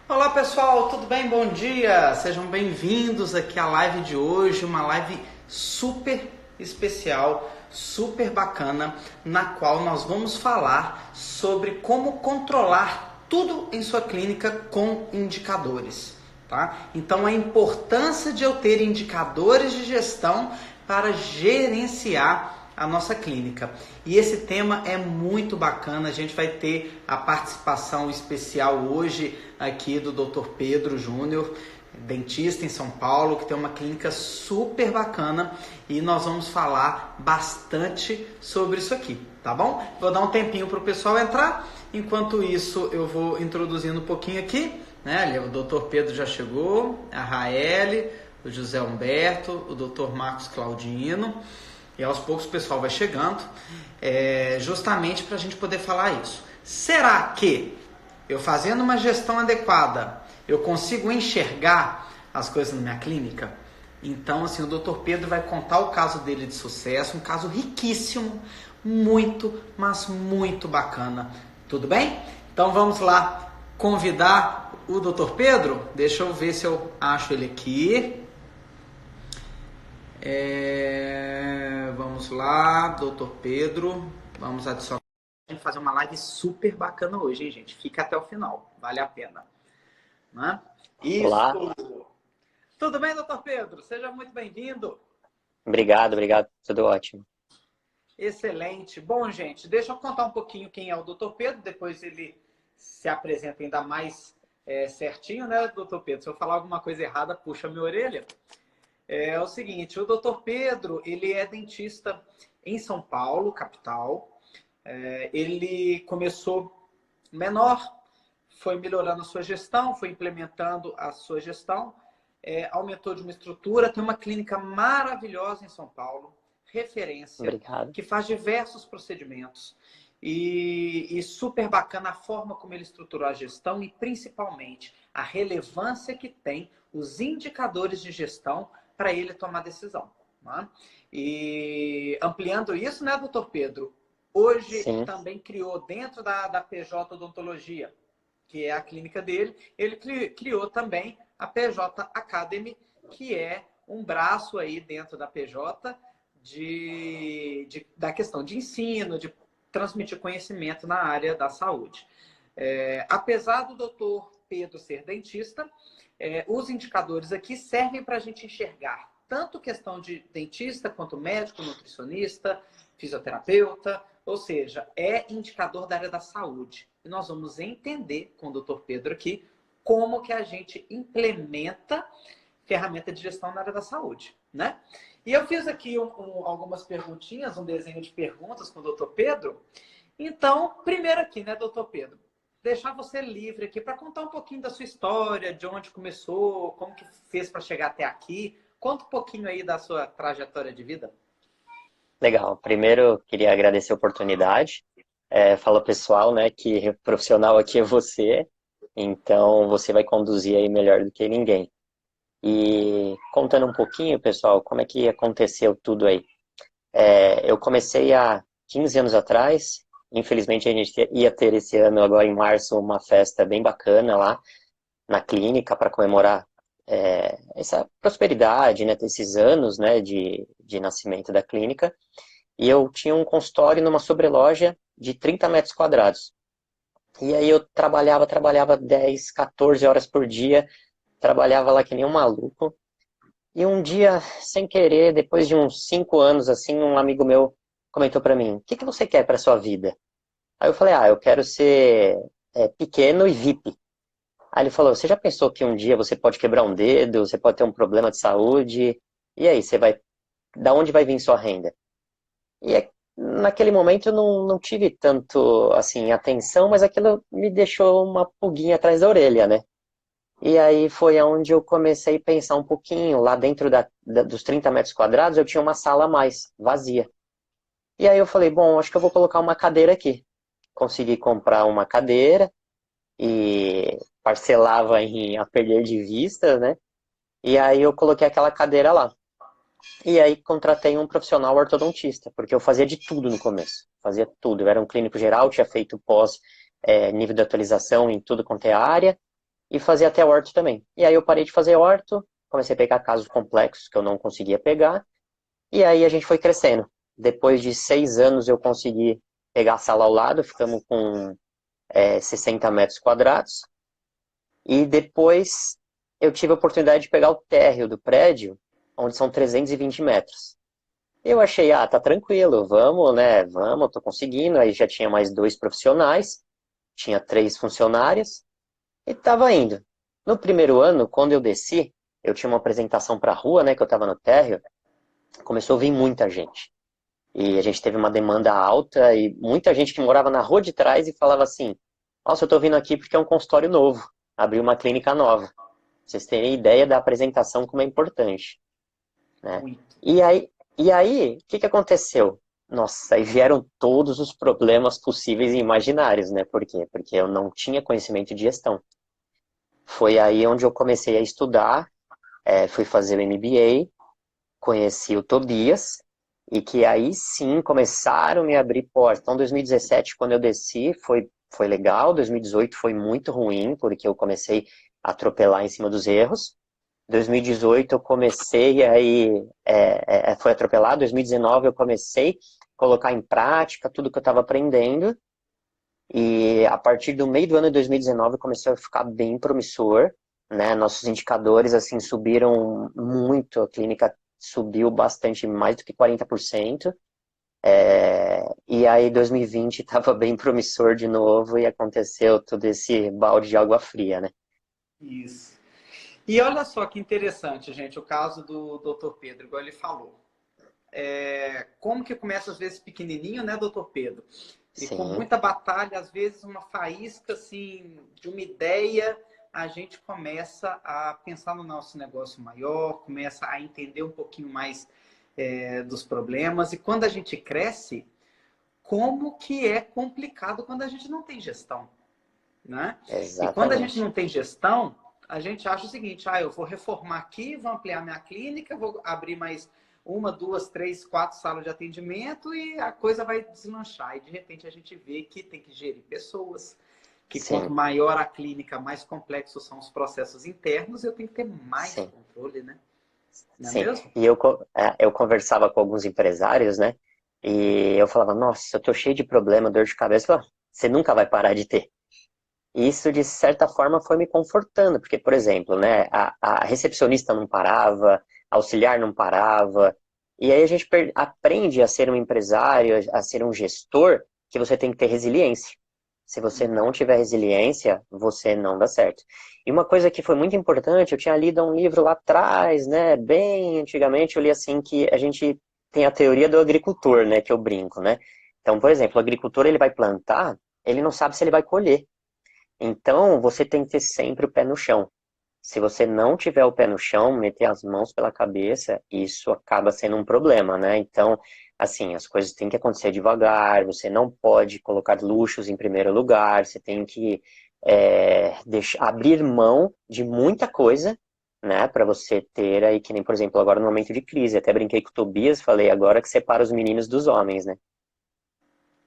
Olá pessoal, tudo bem? Bom dia! Sejam bem-vindos aqui à live de hoje, uma live super especial, super bacana, na qual nós vamos falar sobre como controlar tudo em sua clínica com indicadores, tá? Então a importância de eu ter indicadores de gestão para gerenciar a nossa clínica. E esse tema é muito bacana, a gente vai ter a participação especial hoje aqui do Dr. Pedro Júnior, dentista em São Paulo, que tem uma clínica super bacana e nós vamos falar bastante sobre isso aqui, tá bom? Vou dar um tempinho para o pessoal entrar, enquanto isso eu vou introduzindo um pouquinho aqui, né? O Dr. Pedro já chegou, a Raeli, o José Humberto, o Dr. Marcos Claudino. E aos poucos o pessoal vai chegando, justamente para a gente poder falar isso. Será que eu fazendo uma gestão adequada, eu consigo enxergar as coisas na minha clínica? Então, assim, o Dr. Pedro vai contar o caso dele de sucesso, um caso riquíssimo, muito, mas muito bacana. Tudo bem? Então vamos lá convidar o Dr. Pedro? Deixa eu ver se eu acho ele aqui. Vamos lá, doutor Pedro. Vamos adicionar. A gente vai fazer uma live super bacana hoje, hein, gente? Fica até o final, vale a pena. Né? Isso. Olá, Tudo bem, doutor Pedro? Seja muito bem-vindo. obrigado, tudo ótimo. Excelente. Bom, gente, deixa eu contar um pouquinho quem é o doutor Pedro, depois ele se apresenta ainda mais certinho, né, doutor Pedro? Se eu falar alguma coisa errada, puxa minha orelha. É o seguinte, o doutor Pedro, ele é dentista em São Paulo, capital. Ele começou menor, foi melhorando a sua gestão, foi implementando a sua gestão, aumentou de uma estrutura, tem uma clínica maravilhosa em São Paulo, referência, Obrigado. que faz diversos procedimentos. E super bacana a forma como ele estruturou a gestão e principalmente a relevância que tem os indicadores de gestão para ele tomar decisão. Né? E ampliando isso, né, doutor Pedro? Hoje Sim, também criou dentro da PJ Odontologia, que é a clínica dele, ele criou também a PJ Academy, que é um braço aí dentro da PJ da questão de ensino, de transmitir conhecimento na área da saúde. Apesar do doutor Pedro ser dentista, os indicadores aqui servem para a gente enxergar tanto questão de dentista quanto médico, nutricionista, fisioterapeuta, ou seja, é indicador da área da saúde. E nós vamos entender com o doutor Pedro aqui como que a gente implementa ferramenta de gestão na área da saúde, né? E eu fiz aqui algumas perguntinhas, um desenho de perguntas com o doutor Pedro. Então, primeiro aqui, né, doutor Pedro? Deixar você livre aqui para contar um pouquinho da sua história, de onde começou, como que fez para chegar até aqui. Conta um pouquinho aí da sua trajetória de vida. legal. Primeiro, queria agradecer a oportunidade. Fala pessoal, né, que profissional aqui é você, então você vai conduzir aí melhor do que ninguém. E contando um pouquinho, pessoal, como é que aconteceu tudo aí? Eu comecei há 15 anos atrás, infelizmente a gente ia ter esse ano, agora em março, uma festa bem bacana lá na clínica para comemorar essa prosperidade, né, esses anos, né, de nascimento da clínica. E eu tinha um consultório numa sobreloja de 30 metros quadrados. E aí eu trabalhava 10, 14 horas por dia, trabalhava lá que nem um maluco. E um dia, sem querer, depois de uns 5 anos, assim, um amigo meu comentou para mim, o que que você quer para sua vida? Aí eu falei, eu quero ser pequeno e VIP. Aí ele falou, você já pensou que um dia você pode quebrar um dedo, você pode ter um problema de saúde, e aí, da onde vai vir sua renda? Naquele momento eu não tive tanto, assim, atenção, mas aquilo me deixou uma pulguinha atrás da orelha, né? E aí foi onde eu comecei a pensar um pouquinho, lá dentro dos 30 metros quadrados eu tinha uma sala a mais, vazia. E aí eu falei, bom, acho que eu vou colocar uma cadeira aqui. Consegui comprar uma cadeira, e parcelava a perder de vista, né? E aí eu coloquei aquela cadeira lá. E aí contratei um profissional ortodontista, porque eu fazia de tudo no começo. Fazia tudo. Eu era um clínico geral, tinha feito nível de atualização em tudo quanto é área. e fazia até orto também. E aí eu parei de fazer orto, comecei a pegar casos complexos que eu não conseguia pegar, e aí a gente foi crescendo. Depois de 6 anos eu consegui pegar a sala ao lado, ficamos com 60 metros quadrados, e depois eu tive a oportunidade de pegar o térreo do prédio, onde são 320 metros. Eu achei, tá tranquilo, vamos, né, vamos, tô conseguindo. Aí já tinha mais 2 profissionais, tinha 3 funcionárias, e tava indo. No primeiro ano, quando eu desci, eu tinha uma apresentação pra rua, né, que eu tava no térreo, começou a vir muita gente. E a gente teve uma demanda alta e muita gente que morava na rua de trás e falava assim: Nossa, eu tô vindo aqui porque é um consultório novo, abriu uma clínica nova. Pra vocês terem ideia da apresentação como é importante, né? Muito. E aí, o que que aconteceu? Nossa, aí vieram todos os problemas possíveis e imaginários, né? Por quê? Porque eu não tinha conhecimento de gestão. Foi aí onde eu comecei a estudar, fui fazer o MBA, conheci o Tobias, e que aí sim começaram a me abrir portas. Então, 2017, quando eu desci, foi legal. 2018 foi muito ruim, porque eu comecei a atropelar em cima dos erros. 2018 eu comecei aí, foi atropelado. 2019 eu comecei a colocar em prática tudo que eu estava aprendendo. E a partir do meio do ano de 2019 começou a ficar bem promissor, né? Nossos indicadores assim subiram muito, a clínica subiu bastante, mais do que 40%. E aí 2020 estava bem promissor de novo e aconteceu todo esse balde de água fria, né? Isso. E olha só que interessante, gente, o caso do Dr. Pedro, igual ele falou. Como que começa às vezes pequenininho, né, Dr. Pedro? E com Sim, muita batalha, às vezes uma faísca assim de uma ideia, a gente começa a pensar no nosso negócio maior, começa a entender um pouquinho mais dos problemas. E quando a gente cresce, como que é complicado quando a gente não tem gestão, né? E quando a gente exatamente. não tem gestão, a gente acha o seguinte: eu vou reformar aqui, vou ampliar minha clínica, vou abrir mais uma, duas, três, quatro salas de atendimento e a coisa vai deslanchar. E de repente a gente vê que tem que gerir pessoas, que quanto Sim, maior a clínica, mais complexos são os processos internos, eu tenho que ter mais sim, controle, né? Não é sim. mesmo? E eu conversava com alguns empresários, né? E eu falava, nossa, eu tô cheio de problema, dor de cabeça. Eu falava, você nunca vai parar de ter. E isso, de certa forma, foi me confortando, porque, por exemplo, né, a recepcionista não parava, a auxiliar não parava, e aí a gente aprende a ser um empresário, a ser um gestor, que você tem que ter resiliência. Se você não tiver resiliência, você não dá certo. E uma coisa que foi muito importante, eu tinha lido um livro lá atrás, né, bem antigamente, eu li assim que a gente tem a teoria do agricultor, né, que eu brinco, né. Então, por exemplo, o agricultor ele vai plantar, ele não sabe se ele vai colher. Então, você tem que ter sempre o pé no chão. Se você não tiver o pé no chão, meter as mãos pela cabeça, isso acaba sendo um problema, né? Então, assim, as coisas têm que acontecer devagar, você não pode colocar luxos em primeiro lugar, você tem que abrir mão de muita coisa, né? Para você ter aí, que nem, por exemplo, agora no momento de crise, até brinquei com o Tobias, falei agora que separa os meninos dos homens, né?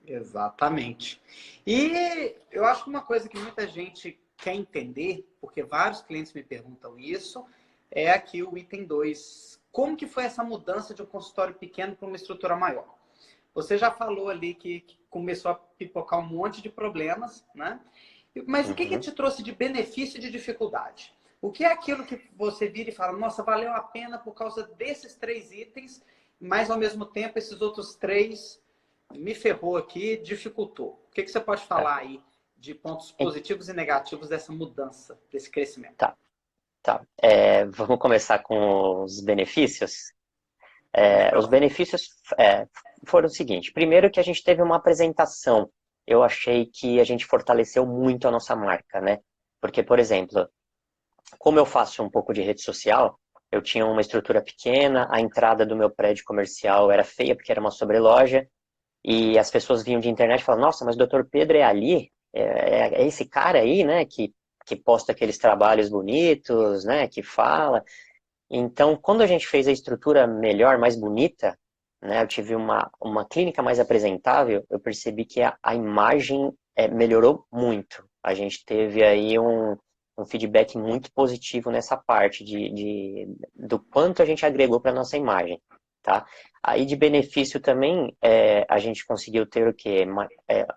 Exatamente. E eu acho que uma coisa que muita gente quer entender, porque vários clientes me perguntam isso, é aqui o item 2. Como que foi essa mudança de um consultório pequeno para uma estrutura maior? Você já falou ali que começou a pipocar um monte de problemas, né? Mas o que Uhum. te trouxe de benefício e de dificuldade? O que é aquilo que você vira e fala, nossa, valeu a pena por causa desses três itens, mas ao mesmo tempo esses outros três me ferrou aqui, dificultou. O que você pode Tá. falar aí de pontos positivos e negativos dessa mudança, desse crescimento? Tá, tá. Vamos começar com os benefícios. Os Legal. benefícios foram o seguinte: primeiro, que a gente teve uma apresentação. Eu achei que a gente fortaleceu muito a nossa marca, né? Porque, por exemplo, como eu faço um pouco de rede social, eu tinha uma estrutura pequena, a entrada do meu prédio comercial era feia porque era uma sobreloja, e as pessoas vinham de internet e falavam, nossa, mas o Dr. Pedro é ali? É esse cara aí, né, que posta aqueles trabalhos bonitos, né, que fala. Então, quando a gente fez a estrutura melhor, mais bonita, né, eu tive uma clínica mais apresentável, eu percebi que a imagem melhorou muito. A gente teve aí um feedback muito positivo nessa parte do quanto a gente agregou para nossa imagem, tá? Aí de benefício também, a gente conseguiu ter o quê?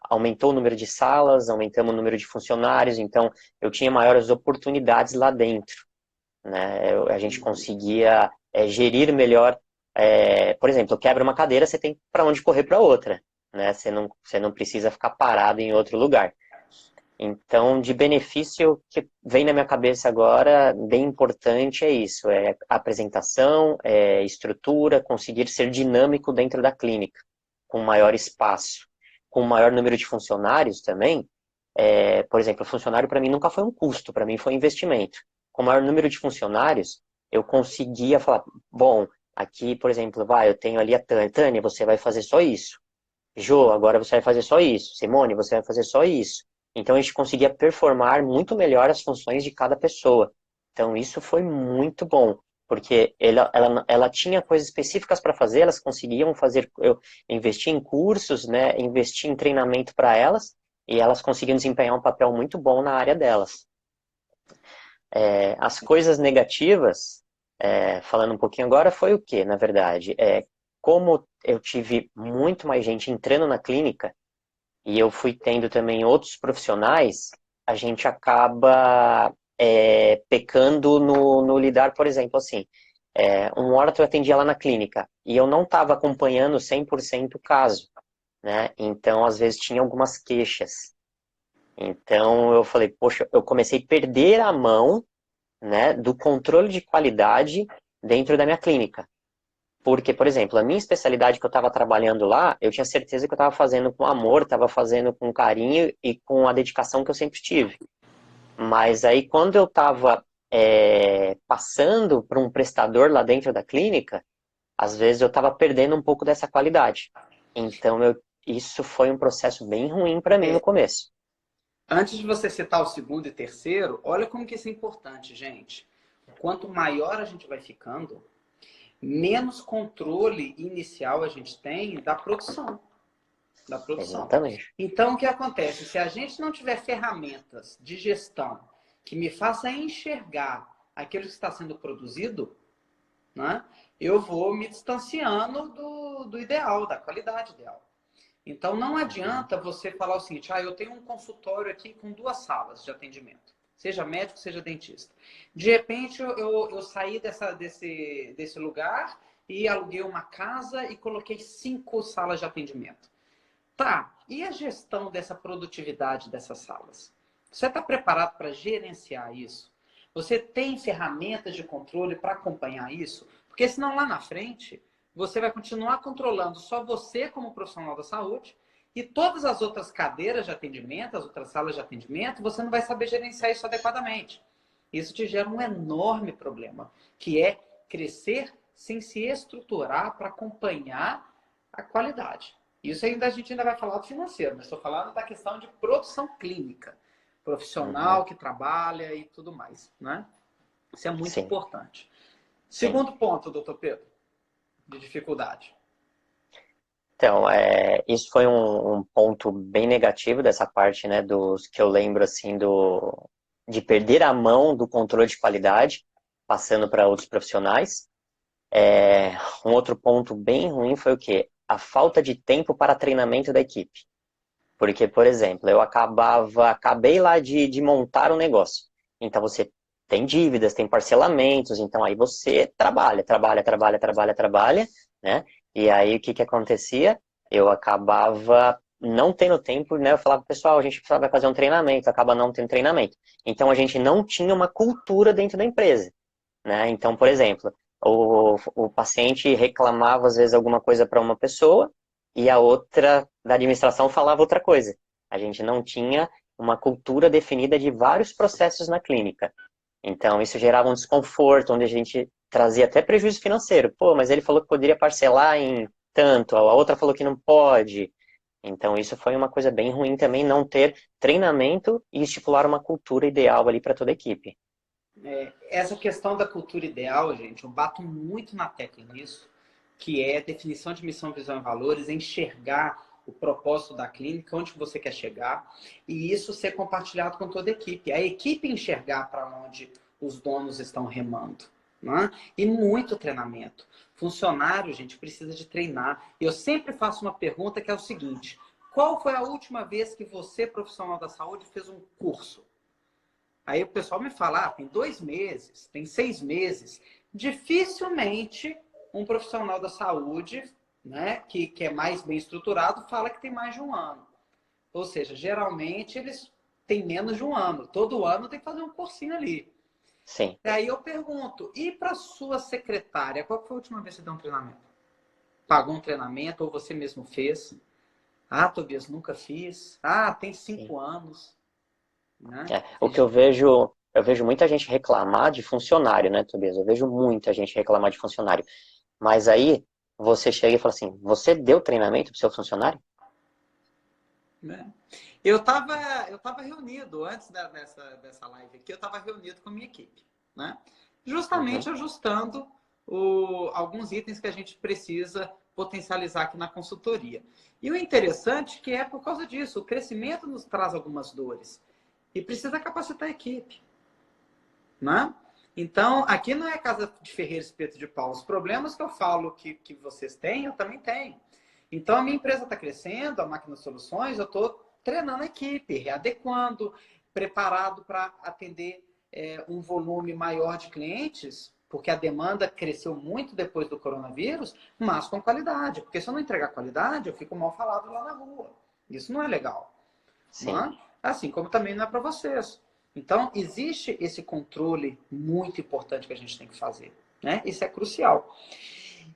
Aumentou o número de salas, aumentamos o número de funcionários, então eu tinha maiores oportunidades lá dentro, né? A gente conseguia gerir melhor. Por exemplo, quebra uma cadeira, você tem para onde correr para outra, né? Você não precisa ficar parado em outro lugar. Então, de benefício que vem na minha cabeça agora, bem importante é isso, é apresentação, estrutura, conseguir ser dinâmico dentro da clínica, com maior espaço, com maior número de funcionários também. Por exemplo, o funcionário para mim nunca foi um custo, para mim foi um investimento. Com maior número de funcionários, eu conseguia falar, bom, aqui, por exemplo, eu tenho ali a Tânia, Tânia, você vai fazer só isso. Jô, agora você vai fazer só isso. Simone, você vai fazer só isso. Então a gente conseguia performar muito melhor as funções de cada pessoa. Então isso foi muito bom, porque ela tinha coisas específicas para fazer, elas conseguiam fazer, eu investir em cursos, né, investir em treinamento para elas, e elas conseguiam desempenhar um papel muito bom na área delas. As coisas negativas, falando um pouquinho agora, foi o que, na verdade? Como eu tive muito mais gente entrando na clínica, e eu fui tendo também outros profissionais, a gente acaba pecando no lidar, por exemplo, assim, uma hora eu atendia lá na clínica, e eu não estava acompanhando 100% o caso, né? Então, às vezes, tinha algumas queixas. Então, eu falei, poxa, eu comecei a perder a mão, né, do controle de qualidade dentro da minha clínica. Porque, por exemplo, a minha especialidade que eu estava trabalhando lá, eu tinha certeza que eu estava fazendo com amor, estava fazendo com carinho e com a dedicação que eu sempre tive. Mas aí, quando eu estava passando para um prestador lá dentro da clínica, às vezes eu estava perdendo um pouco dessa qualidade. Então, isso foi um processo bem ruim para mim no começo. Antes de você citar o segundo e terceiro, olha como que isso é importante, gente. Quanto maior a gente vai ficando, menos controle inicial a gente tem da produção. Da produção. Exatamente. Então, o que acontece? Se a gente não tiver ferramentas de gestão que me faça enxergar aquilo que está sendo produzido, né, eu vou me distanciando do ideal, da qualidade ideal. Então, não adianta você falar o seguinte, eu tenho um consultório aqui com 2 salas de atendimento, seja médico, seja dentista. De repente, eu saí desse lugar e aluguei uma casa e coloquei 5 salas de atendimento. Tá, e a gestão dessa produtividade dessas salas? Você está preparado para gerenciar isso? Você tem ferramentas de controle para acompanhar isso? Porque senão lá na frente, você vai continuar controlando só você como profissional da saúde e todas as outras cadeiras de atendimento, as outras salas de atendimento, você não vai saber gerenciar isso adequadamente. Isso te gera um enorme problema, que é crescer sem se estruturar para acompanhar a qualidade. Isso ainda a gente ainda vai falar do financeiro, mas estou falando da questão de produção clínica, profissional que trabalha e tudo mais, né? Isso é muito Sim, importante. sim. Segundo ponto, doutor Pedro, de dificuldade. Então, isso foi um ponto bem negativo dessa parte, né, dos que eu lembro, assim, de perder a mão do controle de qualidade, passando para outros profissionais. Um outro ponto bem ruim foi o quê? A falta de tempo para treinamento da equipe. Porque, por exemplo, eu acabei lá de montar um negócio. Então, você tem dívidas, tem parcelamentos, então aí você trabalha, né? E aí, o que que acontecia? Eu acabava não tendo tempo, né? Eu falava, pessoal, a gente vai fazer um treinamento, acaba não tendo treinamento. Então, a gente não tinha uma cultura dentro da empresa, né? Então, por exemplo, o paciente reclamava, às vezes, alguma coisa para uma pessoa, e a outra da administração falava outra coisa. A gente não tinha uma cultura definida de vários processos na clínica. Então, isso gerava um desconforto, onde a gente trazia até prejuízo financeiro. Pô, mas ele falou que poderia parcelar em tanto, a outra falou que não pode. Então, isso foi uma coisa bem ruim também, não ter treinamento e estipular uma cultura ideal ali para toda a equipe. Essa questão da cultura ideal, gente, eu bato muito na tecla nisso, que é definição de missão, visão e valores, enxergar o propósito da clínica, onde você quer chegar, e isso ser compartilhado com toda a equipe. A equipe enxergar para onde os donos estão remando. Né? E muito treinamento. Funcionário, gente, precisa de treinar. Eu sempre faço uma pergunta que é o seguinte: qual foi a última vez que você, profissional da saúde, fez um curso? Aí o pessoal me fala, tem 2 meses, tem 6 meses. Dificilmente um profissional da saúde, né, que é mais bem estruturado, fala que tem mais de 1 ano. Ou seja, geralmente eles têm menos de 1 ano. Todo ano tem que fazer um cursinho ali. Sim. E aí eu pergunto, e para sua secretária, qual foi a última vez que você deu um treinamento? Pagou um treinamento ou você mesmo fez? Ah, Tobias, nunca fiz. Ah, tem 5 anos. Né? O que eu vejo muita gente reclamar de funcionário, né, Tobias? Eu vejo muita gente reclamar de funcionário. Mas aí você chega e fala assim, você deu treinamento para o seu funcionário? Né? Eu tava reunido, antes dessa live aqui, eu estava reunido com a minha equipe. Né? Justamente Uhum. ajustando alguns itens que a gente precisa potencializar aqui na consultoria. E o interessante é que é por causa disso, o crescimento nos traz algumas dores. E precisa capacitar a equipe. Né? Então, aqui não é casa de ferreiro espeto de pau. Os problemas que eu falo que vocês têm, eu também tenho. Então, a minha empresa está crescendo, a Máquina Soluções, eu estou treinando a equipe, readequando, preparado para atender um volume maior de clientes, porque a demanda cresceu muito depois do coronavírus, mas com qualidade. Porque se eu não entregar qualidade, eu fico mal falado lá na rua. Isso não é legal. Não Sim. é? Assim como também não é para vocês. Então, existe esse controle muito importante que a gente tem que fazer. Né? Isso é crucial.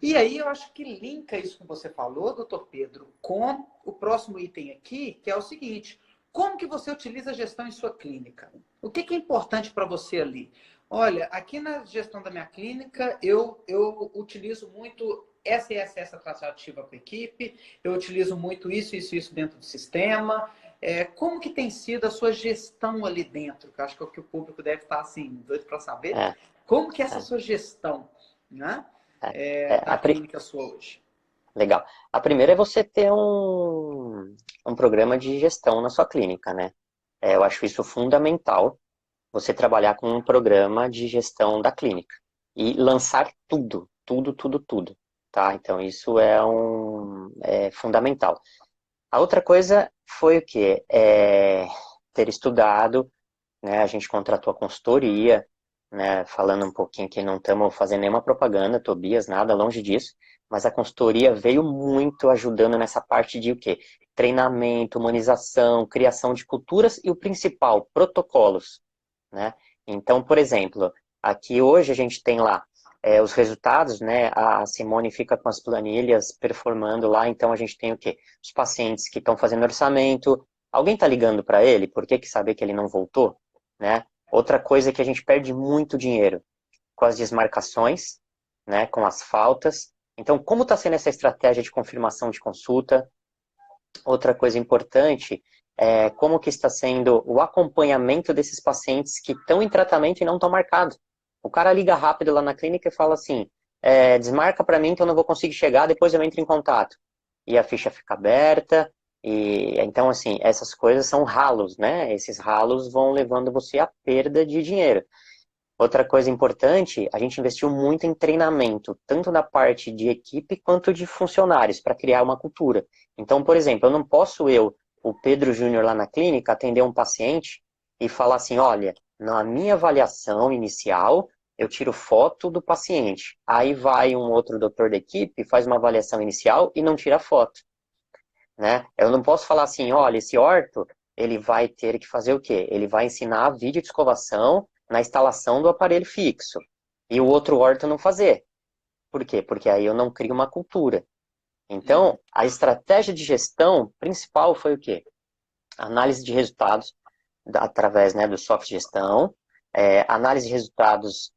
E aí eu acho que linka isso que você falou, doutor Pedro, com o próximo item aqui, que é o seguinte: como que você utiliza a gestão em sua clínica? O que é importante para você ali? Olha, aqui na gestão da minha clínica, eu utilizo muito essa tratativa com a equipe, eu utilizo muito isso dentro do sistema. Como que tem sido a sua gestão ali dentro? Que eu acho que é o que o público deve estar assim, doido para saber. É, Como que é essa é, sua gestão, né? é. Da clínica sua hoje? Legal. A primeira é você ter um programa de gestão na sua clínica, né? Eu acho isso fundamental, você trabalhar com um programa de gestão da clínica e lançar tudo, tudo, tudo, tudo, tá? Então isso é fundamental. A outra coisa foi o quê? Ter estudado, né? A gente contratou a consultoria, né? Falando um pouquinho que não estamos fazendo nenhuma propaganda, Tobias, nada, longe disso, mas a consultoria veio muito ajudando nessa parte de o quê? Treinamento, humanização, criação de culturas e o principal, protocolos, né? Então, por exemplo, aqui hoje a gente tem lá os resultados, né? A Simone fica com as planilhas performando lá, então a gente tem o quê? Os pacientes que estão fazendo orçamento, alguém está ligando para ele, por que saber que ele não voltou, né? Outra coisa é que a gente perde muito dinheiro com as desmarcações, né? Com as faltas. Então, como está sendo essa estratégia de confirmação de consulta? Outra coisa importante é como que está sendo o acompanhamento desses pacientes que estão em tratamento e não estão marcados. O cara liga rápido lá na clínica e fala assim, desmarca para mim que eu não vou conseguir chegar, depois eu entro em contato. E a ficha fica aberta, e então assim, essas coisas são ralos, né? Esses ralos vão levando você à perda de dinheiro. Outra coisa importante, a gente investiu muito em treinamento, tanto na parte de equipe quanto de funcionários, para criar uma cultura. Então, por exemplo, eu não posso o Pedro Júnior lá na clínica, atender um paciente e falar assim, olha, na minha avaliação inicial, eu tiro foto do paciente. Aí vai um outro doutor da equipe, faz uma avaliação inicial e não tira foto, né? Eu não posso falar assim, olha, esse orto, ele vai ter que fazer o quê? Ele vai ensinar vídeo de escovação na instalação do aparelho fixo. E o outro orto não fazer. Por quê? Porque aí eu não crio uma cultura. Então, a estratégia de gestão principal foi o quê? Análise de resultados através, né, do software de gestão, análise de resultados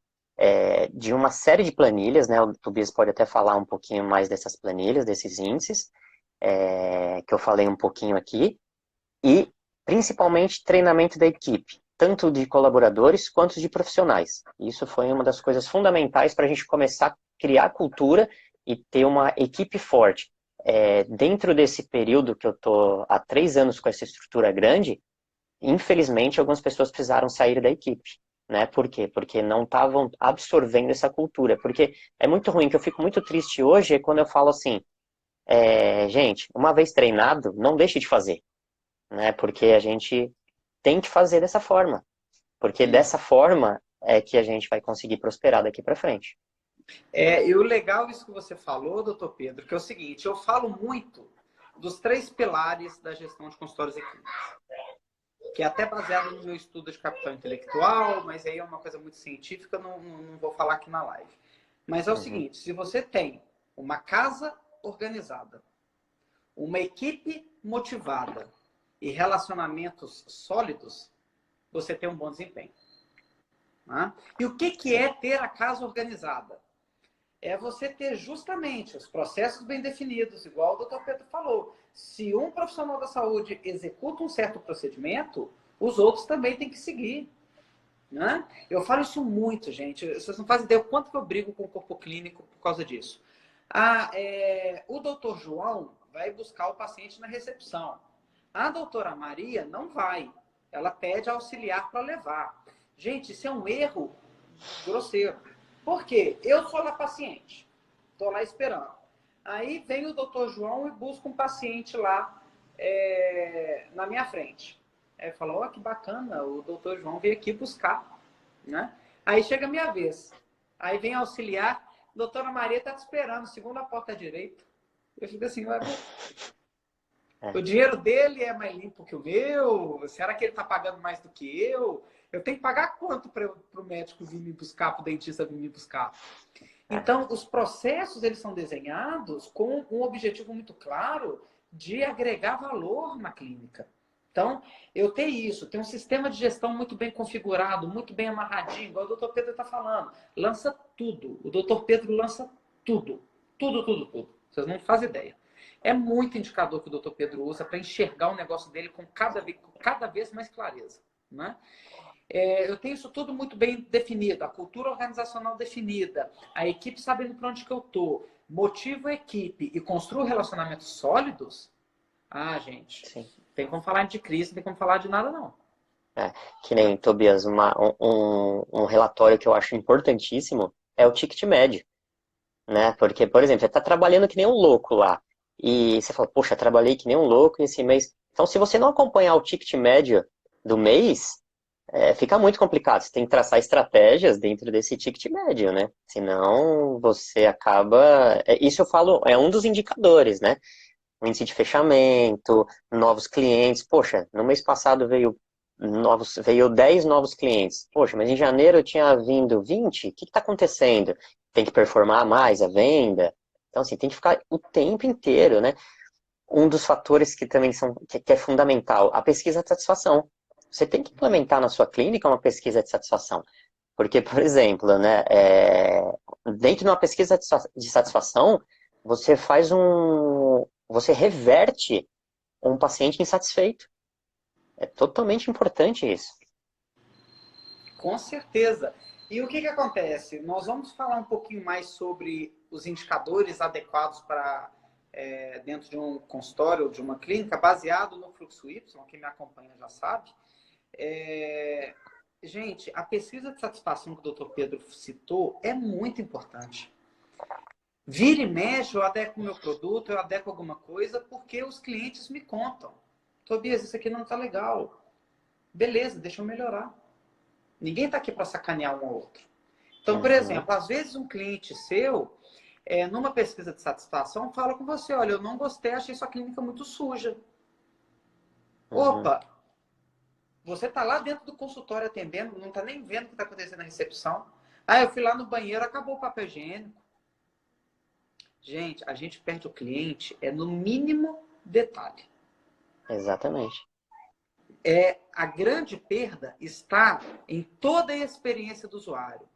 de uma série de planilhas, né? O Tobias pode até falar um pouquinho mais dessas planilhas, desses índices, que eu falei um pouquinho aqui, e principalmente treinamento da equipe, tanto de colaboradores quanto de profissionais. Isso foi uma das coisas fundamentais para a gente começar a criar cultura e ter uma equipe forte. dentro desse período que eu tô há 3 anos com essa estrutura grande, infelizmente algumas pessoas precisaram sair da equipe. Né? Por quê? Porque não estavam absorvendo essa cultura. Porque é muito ruim, que eu fico muito triste hoje é quando eu falo assim, gente, uma vez treinado, não deixe de fazer. Né? Porque a gente tem que fazer dessa forma. Porque Isso. dessa forma é que a gente vai conseguir prosperar daqui para frente. E o legal isso que você falou, doutor Pedro, que é o seguinte, eu falo muito dos 3 pilares da gestão de consultórios e clínicas, que é até baseado no meu estudo de capital intelectual, mas aí é uma coisa muito científica, não vou falar aqui na live. Mas é o Uhum. seguinte, se você tem uma casa organizada, uma equipe motivada e relacionamentos sólidos, você tem um bom desempenho. Né? E o que é ter a casa organizada? É você ter justamente os processos bem definidos, igual o doutor Pedro falou. Se um profissional da saúde executa um certo procedimento, os outros também têm que seguir. Né? Eu falo isso muito, gente. Vocês não fazem ideia o quanto que eu brigo com o corpo clínico por causa disso. O doutor João vai buscar o paciente na recepção. A doutora Maria não vai. Ela pede auxiliar para levar. Gente, isso é um erro grosseiro. Por quê? Eu sou lá paciente. Estou lá esperando. Aí vem o doutor João e busca um paciente lá na minha frente. Aí falou, ó, que bacana, o doutor João veio aqui buscar. Né? Aí chega a minha vez. Aí vem auxiliar, a doutora Maria está te esperando, segunda porta direita. Eu fico assim, o dinheiro dele é mais limpo que o meu? Será que ele está pagando mais do que eu? Eu tenho que pagar quanto para o médico vir me buscar, para o dentista vir me buscar? Então, os processos eles são desenhados com um objetivo muito claro de agregar valor na clínica. Então, eu tenho isso, tem um sistema de gestão muito bem configurado, muito bem amarradinho, igual o doutor Pedro está falando. Lança tudo. O doutor Pedro lança tudo. Tudo, tudo, tudo. Vocês não fazem ideia. É muito indicador que o doutor Pedro usa para enxergar o negócio dele com cada vez mais clareza. Né? Eu tenho isso tudo muito bem definido, a cultura organizacional definida, a equipe sabendo para onde que eu estou, motivo a equipe e construo relacionamentos sólidos. Gente, Sim. tem como falar de crise, não tem como falar de nada, não. Que nem, Tobias, um relatório que eu acho importantíssimo é o ticket médio, né? Porque, por exemplo, você está trabalhando que nem um louco lá, e você fala, poxa, trabalhei que nem um louco esse mês. Então, se você não acompanhar o ticket médio do mês, fica muito complicado. Você tem que traçar estratégias dentro desse ticket médio, né? Senão, você acaba... Isso eu falo, é um dos indicadores, né? O índice de fechamento, novos clientes. Poxa, no mês passado veio 10 novos clientes. Poxa, mas em janeiro eu tinha vindo 20. O que está acontecendo? Tem que performar mais a venda. Então, assim, tem que ficar o tempo inteiro, né? Um dos fatores que também que é fundamental, a pesquisa de satisfação. Você tem que implementar na sua clínica uma pesquisa de satisfação. Porque, por exemplo, né, dentro de uma pesquisa de satisfação, você reverte um paciente insatisfeito. É totalmente importante isso. Com certeza. E o que acontece? Nós vamos falar um pouquinho mais sobre os indicadores adequados para dentro de um consultório ou de uma clínica, baseado no fluxo Y, quem me acompanha já sabe. Gente, a pesquisa de satisfação que o doutor Pedro citou é muito importante. Vira e mexe, eu adequo o meu produto, eu adequo alguma coisa, porque os clientes me contam. Tobias, isso aqui não está legal. Beleza, deixa eu melhorar. Ninguém está aqui para sacanear um ao outro. Então, por exemplo, às vezes um cliente seu, numa pesquisa de satisfação, fala com você, olha, eu não gostei, achei sua clínica muito suja. Opa, você está lá dentro do consultório atendendo, não está nem vendo o que está acontecendo na recepção. Eu fui lá no banheiro, acabou o papel higiênico. Gente, a gente perde o cliente, no mínimo detalhe. Exatamente. A grande perda está em toda a experiência do usuário.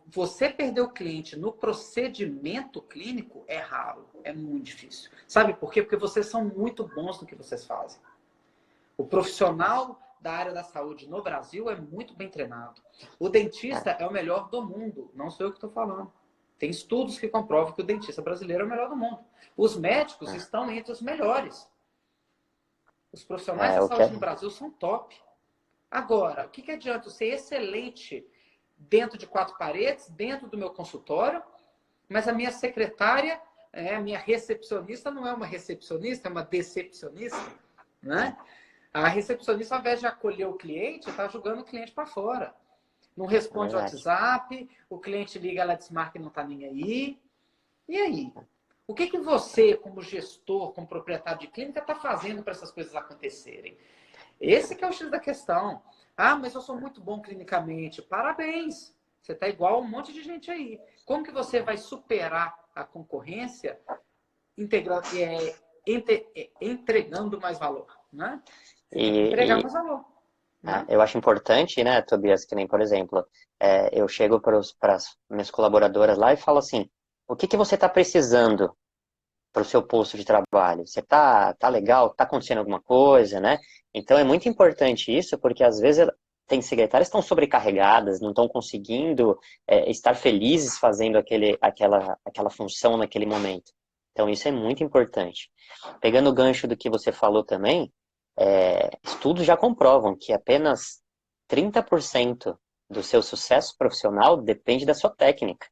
Você perder o cliente no procedimento clínico é raro, é muito difícil. Sabe por quê? Porque vocês são muito bons no que vocês fazem. O profissional da área da saúde no Brasil é muito bem treinado. O dentista é o melhor do mundo, não sou eu que estou falando. Tem estudos que comprovam que o dentista brasileiro é o melhor do mundo. Os médicos estão entre os melhores. Os profissionais de saúde no Brasil são top. Agora, o que adianta eu ser excelente dentro de quatro paredes, dentro do meu consultório, mas a minha secretária, a minha recepcionista não é uma recepcionista, é uma decepcionista, né? A recepcionista, ao invés de acolher o cliente, está jogando o cliente para fora. Não responde ao WhatsApp, o cliente liga, ela desmarca e não está nem aí. E aí? O que você, como gestor, como proprietário de clínica, está fazendo para essas coisas acontecerem? Esse que é o X da questão. Ah, mas eu sou muito bom clinicamente. Parabéns! Você está igual a um monte de gente aí. Como que você vai superar a concorrência entregando mais valor? Né? Você tem que entregar mais valor. Né? Eu acho importante, né, Tobias, que nem, por exemplo, eu chego para as minhas colaboradoras lá e falo assim, o que você está precisando para o seu posto de trabalho? Você tá legal? Tá acontecendo alguma coisa, né? Então é muito importante isso, porque às vezes tem secretárias que estão sobrecarregadas, não estão conseguindo estar felizes fazendo aquela função naquele momento. Então isso é muito importante. Pegando o gancho do que você falou também, estudos já comprovam que apenas 30% do seu sucesso profissional depende da sua técnica,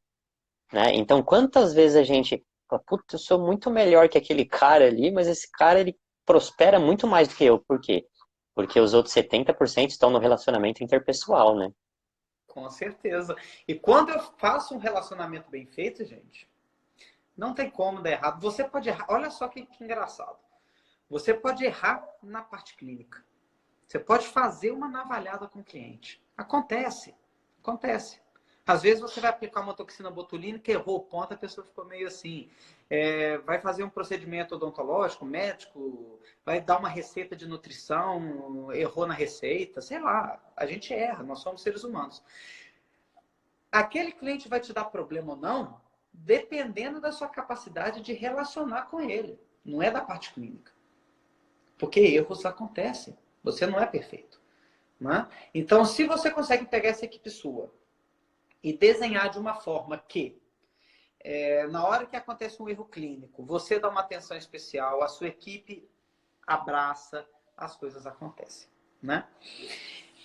né? Então, quantas vezes a gente fala, puta, eu sou muito melhor que aquele cara ali, mas esse cara, ele prospera muito mais do que eu. Por quê? Porque os outros 70% estão no relacionamento interpessoal, né? Com certeza. E quando eu faço um relacionamento bem feito, gente, não tem como dar errado. Você pode errar. Olha só que engraçado. Você pode errar na parte clínica. Você pode fazer uma navalhada com o cliente. Acontece. Acontece. Às vezes você vai aplicar uma toxina botulínica, errou o ponto, a pessoa ficou meio assim. Vai fazer um procedimento odontológico, médico, vai dar uma receita de nutrição, errou na receita, sei lá. A gente erra, nós somos seres humanos. Aquele cliente vai te dar problema ou não, dependendo da sua capacidade de relacionar com ele. Não é da parte clínica. Porque erros acontecem. Você não é perfeito. Né? Então, se você consegue pegar essa equipe sua e desenhar de uma forma que, na hora que acontece um erro clínico, você dá uma atenção especial, a sua equipe abraça, as coisas acontecem. Né?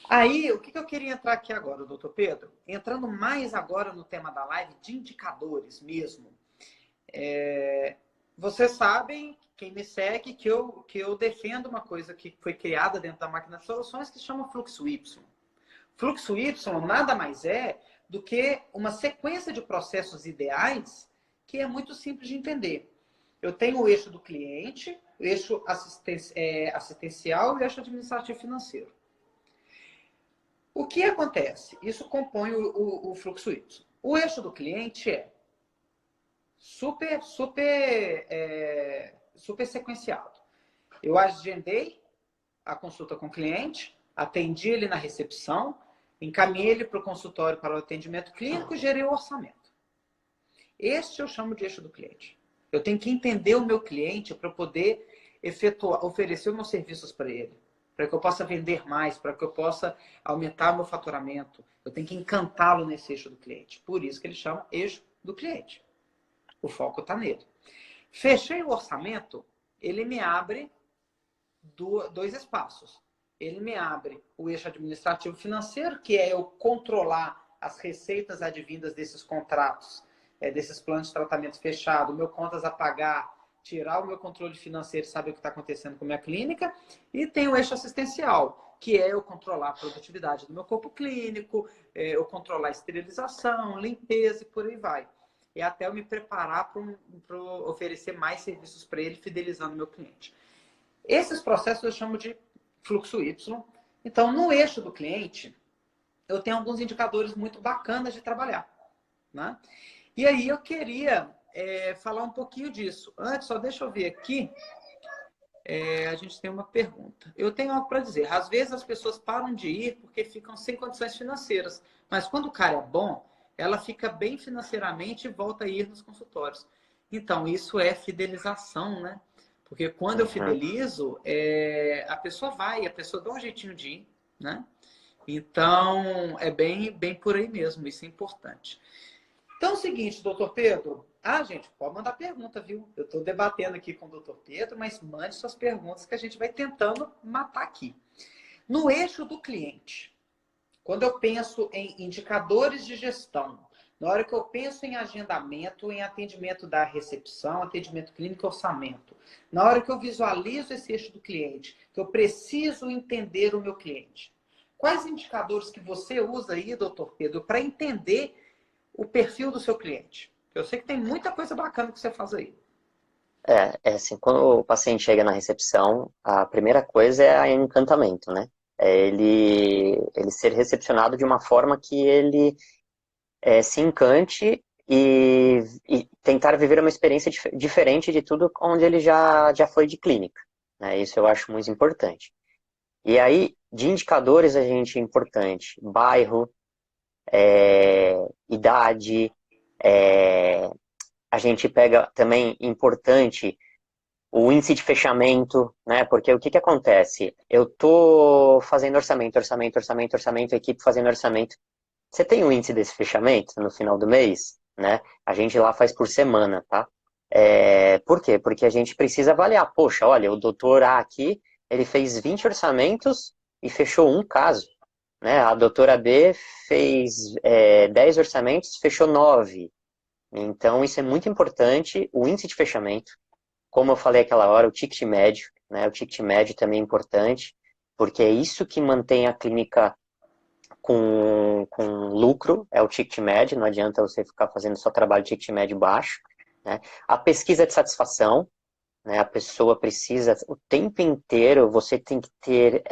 Aí, o que eu queria entrar aqui agora, doutor Pedro? Entrando mais agora no tema da live de indicadores mesmo. Vocês sabem, quem me segue, que eu defendo uma coisa que foi criada dentro da máquina de soluções que se chama fluxo Y. Fluxo Y nada mais é do que uma sequência de processos ideais que é muito simples de entender. Eu tenho o eixo do cliente, o eixo assistencial e o eixo administrativo financeiro. O que acontece? Isso compõe o fluxo Y. O eixo do cliente é super sequenciado. Eu agendei a consulta com o cliente, atendi ele na recepção, encaminhei ele para o consultório para o atendimento clínico e gerei o orçamento. Este eu chamo de eixo do cliente. Eu tenho que entender o meu cliente para poder oferecer os meus serviços para ele, para que eu possa vender mais, para que eu possa aumentar meu faturamento. Eu tenho que encantá-lo nesse eixo do cliente. Por isso que ele chama eixo do cliente. O foco está nele. Fechei o orçamento, ele me abre dois espaços. Ele me abre o eixo administrativo financeiro, que é eu controlar as receitas advindas desses contratos, desses planos de tratamento fechado, meu contas a pagar, tirar o meu controle financeiro e saber o que está acontecendo com a minha clínica. E tem o eixo assistencial, que é eu controlar a produtividade do meu corpo clínico, eu controlar a esterilização, limpeza e por aí vai. E até eu me preparar para oferecer mais serviços para ele, fidelizando o meu cliente. Esses processos eu chamo de fluxo Y. Então, no eixo do cliente, eu tenho alguns indicadores muito bacanas de trabalhar. Né? E aí eu queria falar um pouquinho disso. Antes, só deixa eu ver aqui. A gente tem uma pergunta. Eu tenho algo para dizer. Às vezes as pessoas param de ir porque ficam sem condições financeiras. Mas quando o cara é bom, ela fica bem financeiramente e volta a ir nos consultórios. Então, isso é fidelização, né? Porque quando eu fidelizo, a pessoa vai, a pessoa dá um jeitinho de ir, né? Então, é bem por aí mesmo, isso é importante. Então é o seguinte, doutor Pedro. Ah, gente, pode mandar pergunta, viu? Eu estou debatendo aqui com o doutor Pedro, mas mande suas perguntas que a gente vai tentando matar aqui. No eixo do cliente, quando eu penso em indicadores de gestão, na hora que eu penso em agendamento, em atendimento da recepção, atendimento clínico e orçamento, na hora que eu visualizo esse eixo do cliente, que eu preciso entender o meu cliente, quais indicadores que você usa aí, doutor Pedro, para entender o perfil do seu cliente? Eu sei que tem muita coisa bacana que você faz aí. É assim, quando o paciente chega na recepção, a primeira coisa é o encantamento, né? É ele ser recepcionado de uma forma que ele se encante e tentar viver uma experiência diferente de tudo onde ele já foi de clínica, né? Isso eu acho muito importante. E aí, de indicadores, a gente é importante. Bairro, idade, é, a gente pega também importante o índice de fechamento, né? Porque o que que acontece? Eu tô fazendo orçamento, a equipe fazendo orçamento. Você tem o índice desse fechamento no final do mês, né? A gente lá faz por semana, tá? Por quê? Porque a gente precisa avaliar. Poxa, olha, o doutor A aqui, ele fez 20 orçamentos e fechou um caso, né? A doutora B fez 10 orçamentos, fechou 9. Então, isso é muito importante, o índice de fechamento. Como eu falei aquela hora, o ticket médio, né? O ticket médio também é importante, porque é isso que mantém a clínica com lucro, é o ticket médio, não adianta você ficar fazendo só trabalho de ticket médio baixo, né? A pesquisa de satisfação, né? A pessoa precisa, o tempo inteiro, você tem que ter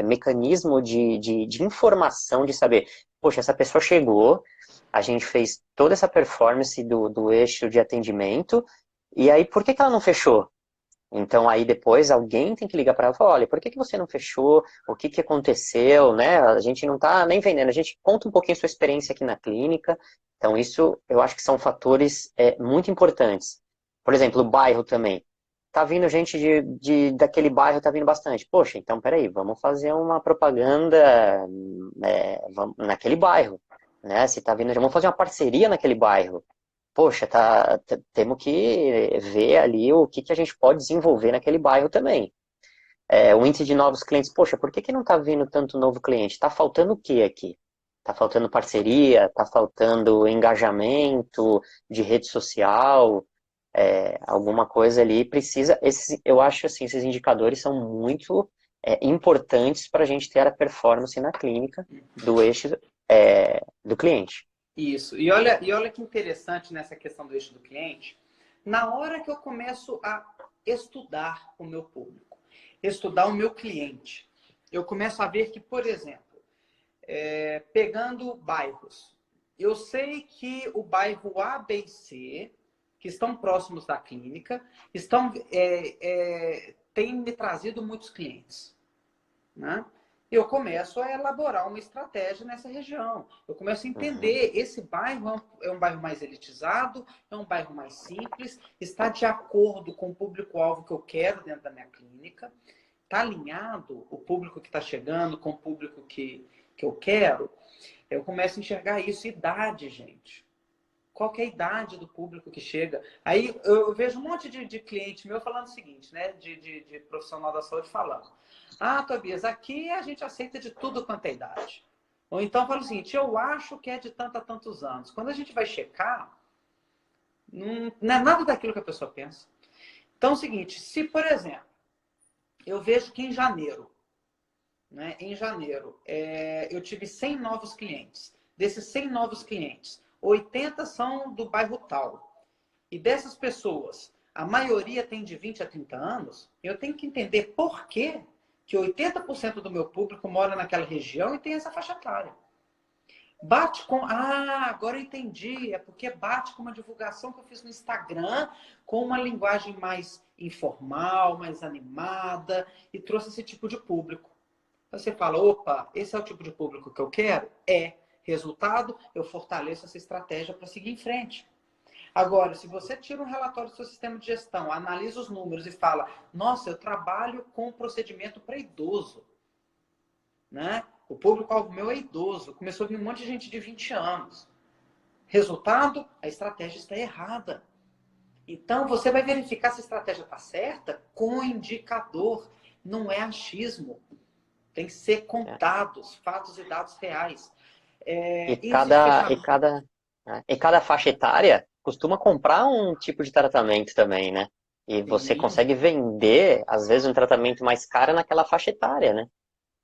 mecanismo de informação, de saber, poxa, essa pessoa chegou, a gente fez toda essa performance do eixo de atendimento, e aí por que ela não fechou? Então aí depois alguém tem que ligar para ela e falar, olha, por que você não fechou? O que aconteceu, né? A gente não está nem vendendo, a gente conta um pouquinho a sua experiência aqui na clínica. Então isso eu acho que são fatores muito importantes. Por exemplo, o bairro também. Tá vindo gente daquele bairro, tá vindo bastante. Poxa, então peraí, vamos fazer uma propaganda naquele bairro, né? Se tá vindo, vamos fazer uma parceria naquele bairro. Poxa, temos que ver ali o que a gente pode desenvolver naquele bairro também. O índice de novos clientes, poxa, por que não está vindo tanto novo cliente? Está faltando o que aqui? Está faltando parceria, está faltando engajamento de rede social, alguma coisa ali precisa. Eu acho assim, esses indicadores são muito importantes para a gente ter a performance na clínica do eixo do cliente. Isso. E olha que interessante nessa questão do eixo do cliente. Na hora que eu começo a estudar o meu público, estudar o meu cliente, eu começo a ver que, por exemplo, pegando bairros, eu sei que o bairro A, B e C, que estão próximos da clínica, têm me trazido muitos clientes, né? Eu começo a elaborar uma estratégia nessa região. Eu começo a Uhum. entender, esse bairro é um bairro mais elitizado, é um bairro mais simples, está de acordo com o público-alvo que eu quero dentro da minha clínica, está alinhado o público que está chegando com o público que eu quero. Eu começo a enxergar isso. Idade, gente. Qual que é a idade do público que chega? Aí eu vejo um monte de cliente meu falando o seguinte, né? De profissional da saúde falando. Ah, Tobias, aqui a gente aceita de tudo quanto é idade. Ou então fala o seguinte, eu acho que é de tanto a tantos anos. Quando a gente vai checar, não é nada daquilo que a pessoa pensa. Então é o seguinte, se, por exemplo, eu vejo que em janeiro, né, eu tive 100 novos clientes. Desses 100 novos clientes, 80 são do bairro tal. E dessas pessoas, a maioria tem de 20 a 30 anos, eu tenho que entender por que 80% do meu público mora naquela região e tem essa faixa etária. Bate com. Ah, agora eu entendi. É porque bate com uma divulgação que eu fiz no Instagram, com uma linguagem mais informal, mais animada, e trouxe esse tipo de público. Você fala, opa, esse é o tipo de público que eu quero? É. Resultado, eu fortaleço essa estratégia para seguir em frente. Agora, se você tira um relatório do seu sistema de gestão, analisa os números e fala, nossa, eu trabalho com procedimento para idoso, né? O público-alvo meu é idoso. Começou a vir um monte de gente de 20 anos. Resultado, a estratégia está errada. Então, você vai verificar se a estratégia está certa com indicador, não é achismo. Tem que ser É. contados, fatos e dados reais. E Índice de cada, e fechamento. cada, né, e cada faixa etária costuma comprar um tipo de tratamento também, né? E você Sim, consegue vender, às vezes, um tratamento mais caro naquela faixa etária, né?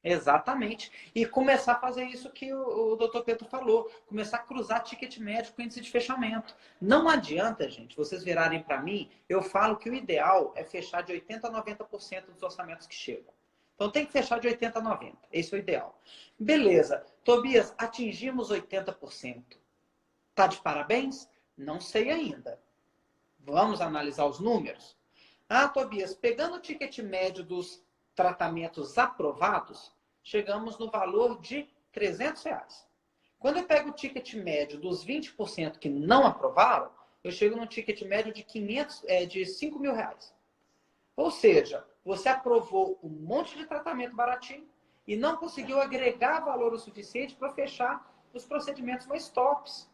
exatamente. E começar a fazer isso que o Dr. Pedro falou, começar a cruzar ticket médio com índice de fechamento. Não adianta, gente, vocês virarem para mim, eu falo que o ideal é fechar de 80% a 90% dos orçamentos que chegam. Então tem que fechar de 80% a 90%. Esse é o ideal. Beleza. Tobias, atingimos 80%. Tá de parabéns? Não sei ainda. Vamos analisar os números? Ah, Tobias, pegando o ticket médio dos tratamentos aprovados, chegamos no valor de R$ 300. Quando eu pego o ticket médio dos 20% que não aprovaram, eu chego no ticket médio de de R$ 5.000. Ou seja, você aprovou um monte de tratamento baratinho e não conseguiu agregar valor o suficiente para fechar os procedimentos mais tops.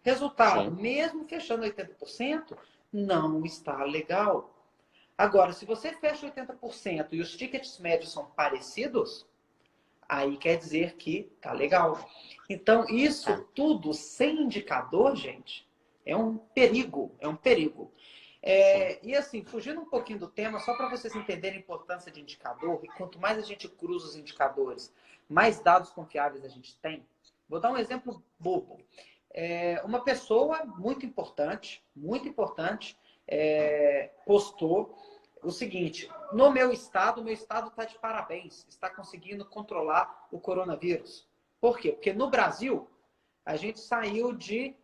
Resultado, Sim. mesmo fechando 80%, não está legal. Agora, se você fecha 80% e os tickets médios são parecidos, aí quer dizer que tá legal. Então, isso É. tudo sem indicador, gente, é um perigo, é um perigo. Sim. E assim, fugindo um pouquinho do tema, só para vocês entenderem a importância de indicador, e quanto mais a gente cruza os indicadores, mais dados confiáveis a gente tem. Vou dar um exemplo bobo. Uma pessoa muito importante, postou o seguinte: no o meu estado está de parabéns, está conseguindo controlar o coronavírus. Por quê? Porque no Brasil a gente saiu de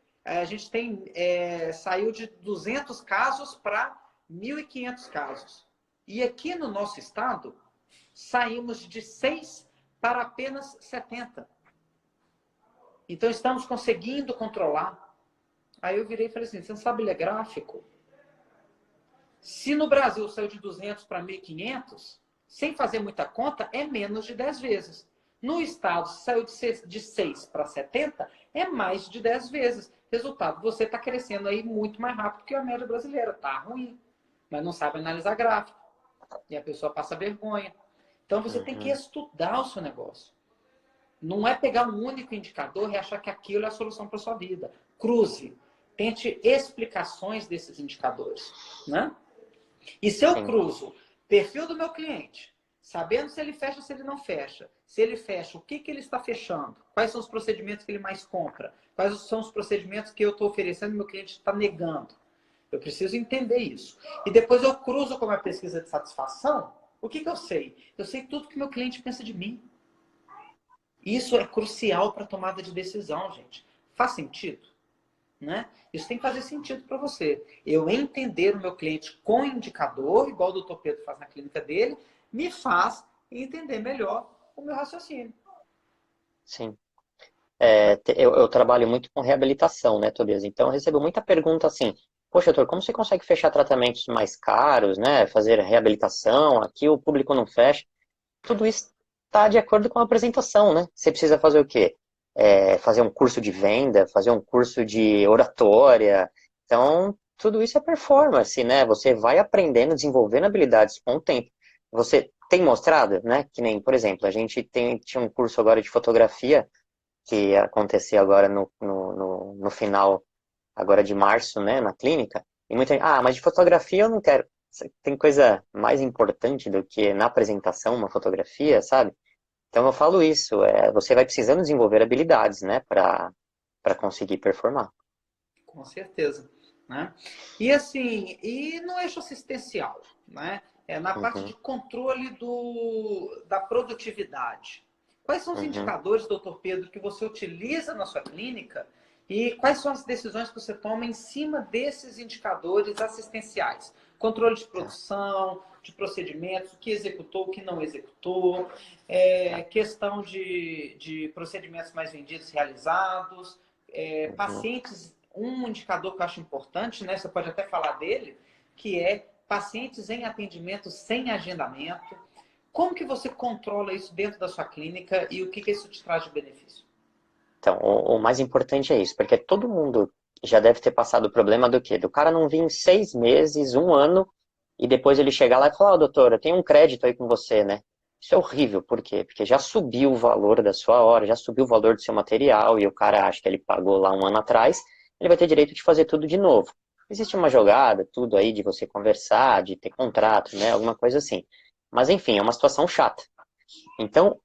200 casos para 1.500 casos. E aqui no nosso estado saímos de 6 para apenas 70. Então estamos conseguindo controlar. Aí eu virei e falei assim: você não sabe ler gráfico? Se no Brasil saiu de 200 para 1.500, sem fazer muita conta, é menos de 10 vezes. No estado, se saiu de 6 para 70, é mais de 10 vezes. Resultado, você está crescendo aí muito mais rápido que a média brasileira. Está ruim, mas não sabe analisar gráfico. E a pessoa passa vergonha. Então você tem que Uhum. estudar o seu negócio. Não é pegar um único indicador e achar que aquilo é a solução para a sua vida. Cruze. Tente explicações desses indicadores, né? E se eu Sim. cruzo perfil do meu cliente, sabendo se ele fecha ou se ele não fecha, se ele fecha, o que ele está fechando, quais são os procedimentos que ele mais compra, quais são os procedimentos que eu estou oferecendo e meu cliente está negando. Eu preciso entender isso. E depois eu cruzo com a minha pesquisa de satisfação. O que eu sei? Eu sei tudo que meu cliente pensa de mim. Isso é crucial para a tomada de decisão, gente. Faz sentido? Né? Isso tem que fazer sentido para você. Eu entender o meu cliente com indicador, igual o doutor Pedro faz na clínica dele, me faz entender melhor o meu raciocínio. Sim. Eu trabalho muito com reabilitação, né, Tobias? Então eu recebo muita pergunta assim: poxa, doutor, como você consegue fechar tratamentos mais caros, né? Fazer reabilitação, aqui o público não fecha. Tudo isso está de acordo com a apresentação, né? Você precisa fazer o quê? Fazer um curso de venda, fazer um curso de oratória. Então, tudo isso é performance, né? Você vai aprendendo, desenvolvendo habilidades com o tempo. Você tem mostrado, né? Que nem, por exemplo, a gente tinha um curso agora de fotografia que ia acontecer agora no final agora de março, né, na clínica, e muita gente, mas de fotografia eu não quero. Tem coisa mais importante do que na apresentação uma fotografia, sabe? Então eu falo isso, você vai precisando desenvolver habilidades, né, para conseguir performar. Com certeza. Né? E assim, e no eixo assistencial, né? Na parte de Uhum, controle da produtividade. Quais são os uhum, indicadores, doutor Pedro, que você utiliza na sua clínica e quais são as decisões que você toma em cima desses indicadores assistenciais? Controle de tá, produção, de procedimentos, o que executou, o que não executou, tá, questão de procedimentos mais vendidos realizados, uhum, pacientes, um indicador que eu acho importante, né? Você pode até falar dele, que é pacientes em atendimento sem agendamento. Como que você controla isso dentro da sua clínica e o que isso te traz de benefício? Então, o mais importante é isso, porque todo mundo já deve ter passado o problema do quê? Do cara não vir em 6 meses, um ano, e depois ele chegar lá e falar, doutor, eu tenho um crédito aí com você, né? Isso é horrível, por quê? Porque já subiu o valor da sua hora, já subiu o valor do seu material, e o cara acha que ele pagou lá um ano atrás, ele vai ter direito de fazer tudo de novo. Existe uma jogada, tudo aí de você conversar, de ter contrato, né? Alguma coisa assim. Mas enfim, é uma situação chata. Então,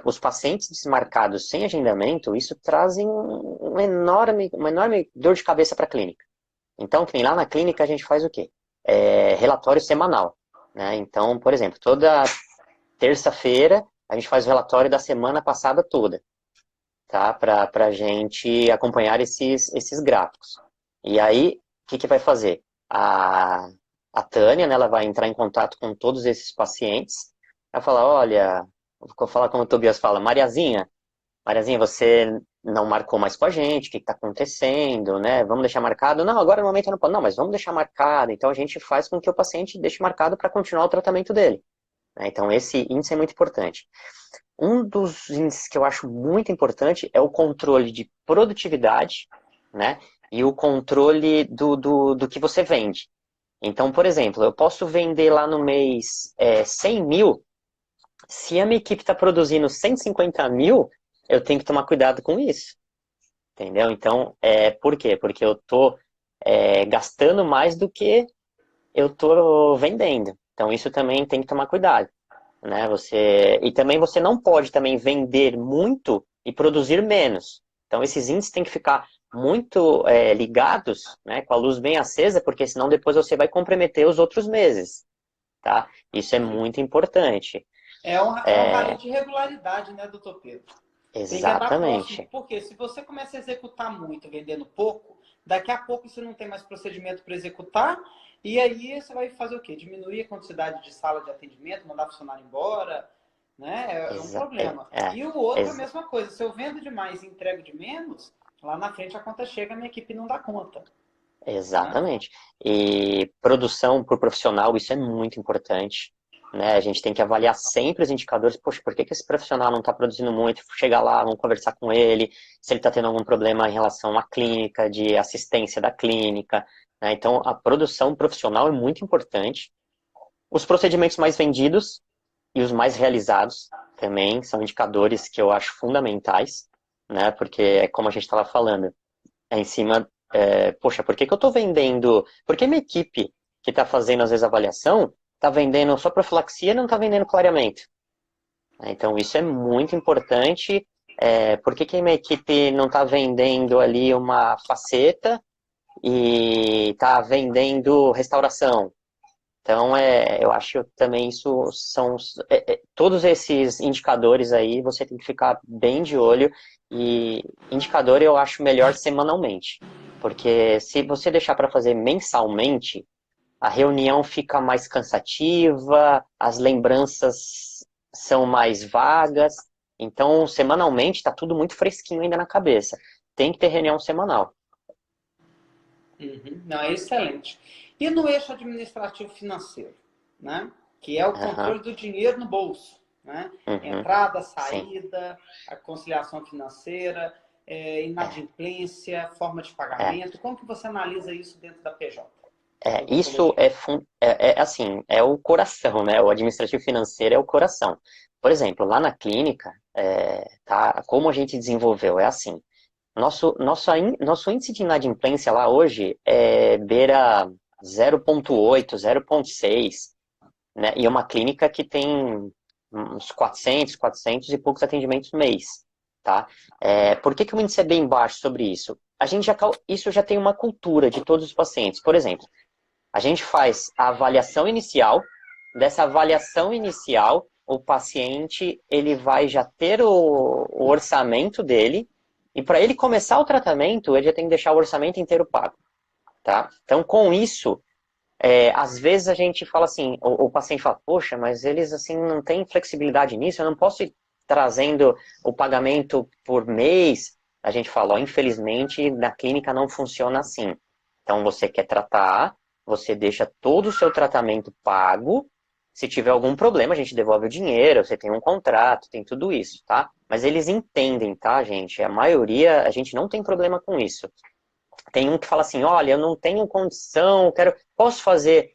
os pacientes desmarcados sem agendamento, isso trazem uma enorme dor de cabeça para a clínica. Então, que nem lá na clínica a gente faz o quê? Relatório semanal, né? Então, por exemplo, toda terça-feira a gente faz o relatório da semana passada toda, tá? Para a gente acompanhar esses gráficos. E aí, o que vai fazer? A Tânia, né, ela vai entrar em contato com todos esses pacientes, vai falar, olha, vou falar como o Tobias fala, Mariazinha, você não marcou mais com a gente, o que está acontecendo, né? Vamos deixar marcado? Não, agora no momento eu não posso. Não, mas vamos deixar marcado. Então a gente faz com que o paciente deixe marcado para continuar o tratamento dele. Então esse índice é muito importante. Um dos índices que eu acho muito importante é o controle de produtividade, né? E o controle do que você vende. Então, por exemplo, eu posso vender lá no mês 100 mil, se a minha equipe está produzindo 150 mil, eu tenho que tomar cuidado com isso, entendeu? Então, por quê? Porque eu estou gastando mais do que eu estou vendendo. Então, isso também tem que tomar cuidado, né? E também você não pode também vender muito e produzir menos. Então, esses índices têm que ficar muito ligados, né, com a luz bem acesa, porque senão depois você vai comprometer os outros meses, tá? Isso é muito importante. É um rally de regularidade, né, doutor Pedro? Tem que andar próximo, Exatamente. porque se você começa a executar muito vendendo pouco, daqui a pouco você não tem mais procedimento para executar, e aí você vai fazer o quê? Diminuir a quantidade de sala de atendimento, mandar funcionário embora, né? É um problema. E o outro é a mesma coisa. Se eu vendo demais e entrego de menos, lá na frente a conta chega, a minha equipe não dá conta. Exatamente. E produção por profissional, isso é muito importante, né? A gente tem que avaliar sempre os indicadores. Poxa, por que esse profissional não está produzindo muito? Chegar lá, vamos conversar com ele, se ele está tendo algum problema em relação à clínica, de assistência da clínica, né? Então, a produção profissional é muito importante. Os procedimentos mais vendidos e os mais realizados também são indicadores que eu acho fundamentais, né? Porque é como a gente estava falando, em cima, poxa, por que eu estou vendendo? Por que minha equipe que está fazendo às vezes avaliação está vendendo só profilaxia e não está vendendo clareamento? Então isso é muito importante. Por que minha equipe não está vendendo ali uma faceta e está vendendo restauração? Então, eu acho também isso são todos esses indicadores aí, você tem que ficar bem de olho. E indicador eu acho melhor semanalmente, porque se você deixar para fazer mensalmente, a reunião fica mais cansativa, as lembranças são mais vagas. Então, semanalmente está tudo muito fresquinho ainda na cabeça. Tem que ter reunião semanal. Uhum. Não, é excelente. E no eixo administrativo financeiro, né? Que é o controle do dinheiro no bolso, né? Entrada, Sim. saída, a conciliação financeira, inadimplência, forma de pagamento. Como que você analisa isso dentro da PJ? Isso assim, é o coração, né? O administrativo financeiro é o coração. Por exemplo, lá na clínica, tá, como a gente desenvolveu? É assim, nosso índice de inadimplência lá hoje beira 0,8, 0,6, né? E é uma clínica que tem uns 400 e poucos atendimentos no mês, tá? Por que o índice é bem baixo sobre isso? Isso já tem uma cultura de todos os pacientes. Por exemplo, a gente faz a avaliação inicial, dessa avaliação inicial, o paciente ele vai já ter o orçamento dele, e para ele começar o tratamento, ele já tem que deixar o orçamento inteiro pago. Tá? Então, com isso, às vezes a gente fala assim, o paciente fala, poxa, mas eles assim não têm flexibilidade nisso, eu não posso ir trazendo o pagamento por mês. A gente fala, ó, infelizmente, na clínica não funciona assim. Então, você quer tratar, você deixa todo o seu tratamento pago, Se tiver algum problema, a gente devolve o dinheiro, você tem um contrato, tem tudo isso, tá? Mas eles entendem, tá, gente? A maioria, a gente não tem problema com isso. Tem um que fala assim, olha, eu não tenho condição, posso fazer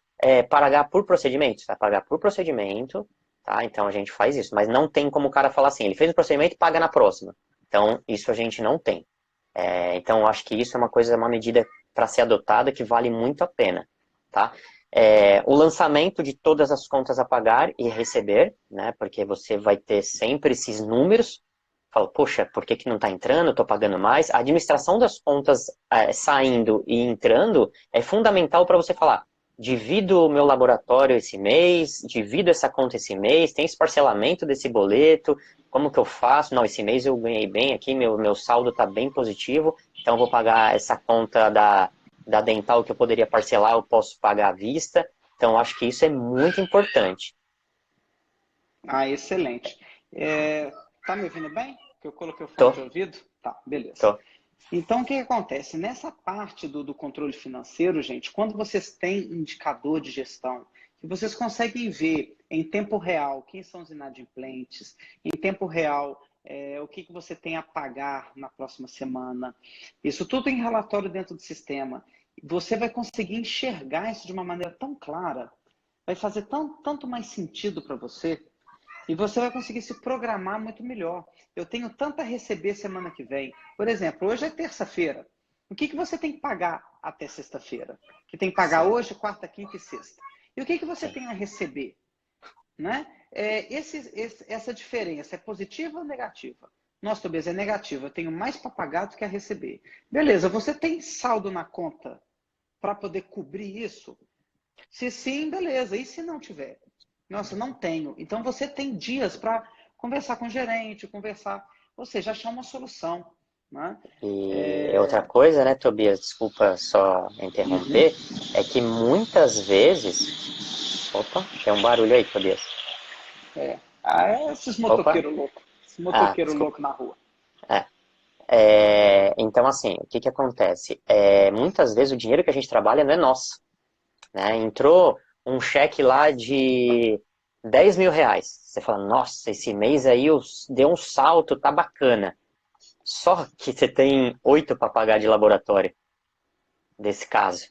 pagar por procedimento? Você vai pagar por procedimento, tá? Então a gente faz isso, mas não tem como o cara falar assim, ele fez o procedimento e paga na próxima. Então isso a gente não tem. Então eu acho que isso é uma medida para ser adotada que vale muito a pena, tá? O lançamento de todas as contas a pagar e receber, né? Porque você vai ter sempre esses números. Fala, poxa, por que não está entrando? Eu estou pagando mais. A administração das contas saindo e entrando é fundamental para você falar, divido o meu laboratório esse mês, divido essa conta esse mês, tem esse parcelamento desse boleto, como que eu faço? Não, esse mês eu ganhei bem aqui, meu saldo está bem positivo, então eu vou pagar essa conta da dental que eu poderia parcelar, eu posso pagar à vista. Então, eu acho que isso é muito importante. Ah, excelente. Tá me ouvindo bem? Que eu coloquei o fone Tô, de ouvido? Tá, beleza. tô. Então, o que acontece? Nessa parte do controle financeiro, gente, quando vocês têm indicador de gestão, que vocês conseguem ver em tempo real quem são os inadimplentes, em tempo real o que você tem a pagar na próxima semana, isso tudo em relatório dentro do sistema, você vai conseguir enxergar isso de uma maneira tão clara, vai fazer tanto mais sentido para você, e você vai conseguir se programar muito melhor. Eu tenho tanto a receber semana que vem. Por exemplo, hoje é terça-feira. O que você tem que pagar até sexta-feira? Que tem que pagar Sim, hoje, quarta, quinta e sexta. E o que você sim. tem a receber? Né? Essa diferença é positiva ou negativa? Nossa, Tobias, é negativa. Eu tenho mais para pagar do que a receber. Beleza, você tem saldo na conta para poder cobrir isso? Se sim, beleza. E se não tiver? Nossa, não tenho. Então você tem dias para conversar com o gerente, conversar, ou seja, achar uma solução. Né? E outra coisa, né, Tobias, desculpa só interromper, é que muitas vezes... Opa, tem um barulho aí, Tobias. Esses Opa, motoqueiros loucos. Esses motoqueiros desculpa. loucos na rua. É. Então, assim, o que que acontece? Muitas vezes o dinheiro que a gente trabalha não é nosso, né? Entrou um cheque lá de R$ 10.000. Você fala, nossa, esse mês aí deu um salto, tá bacana. Só que você tem 8 para pagar de laboratório, desse caso.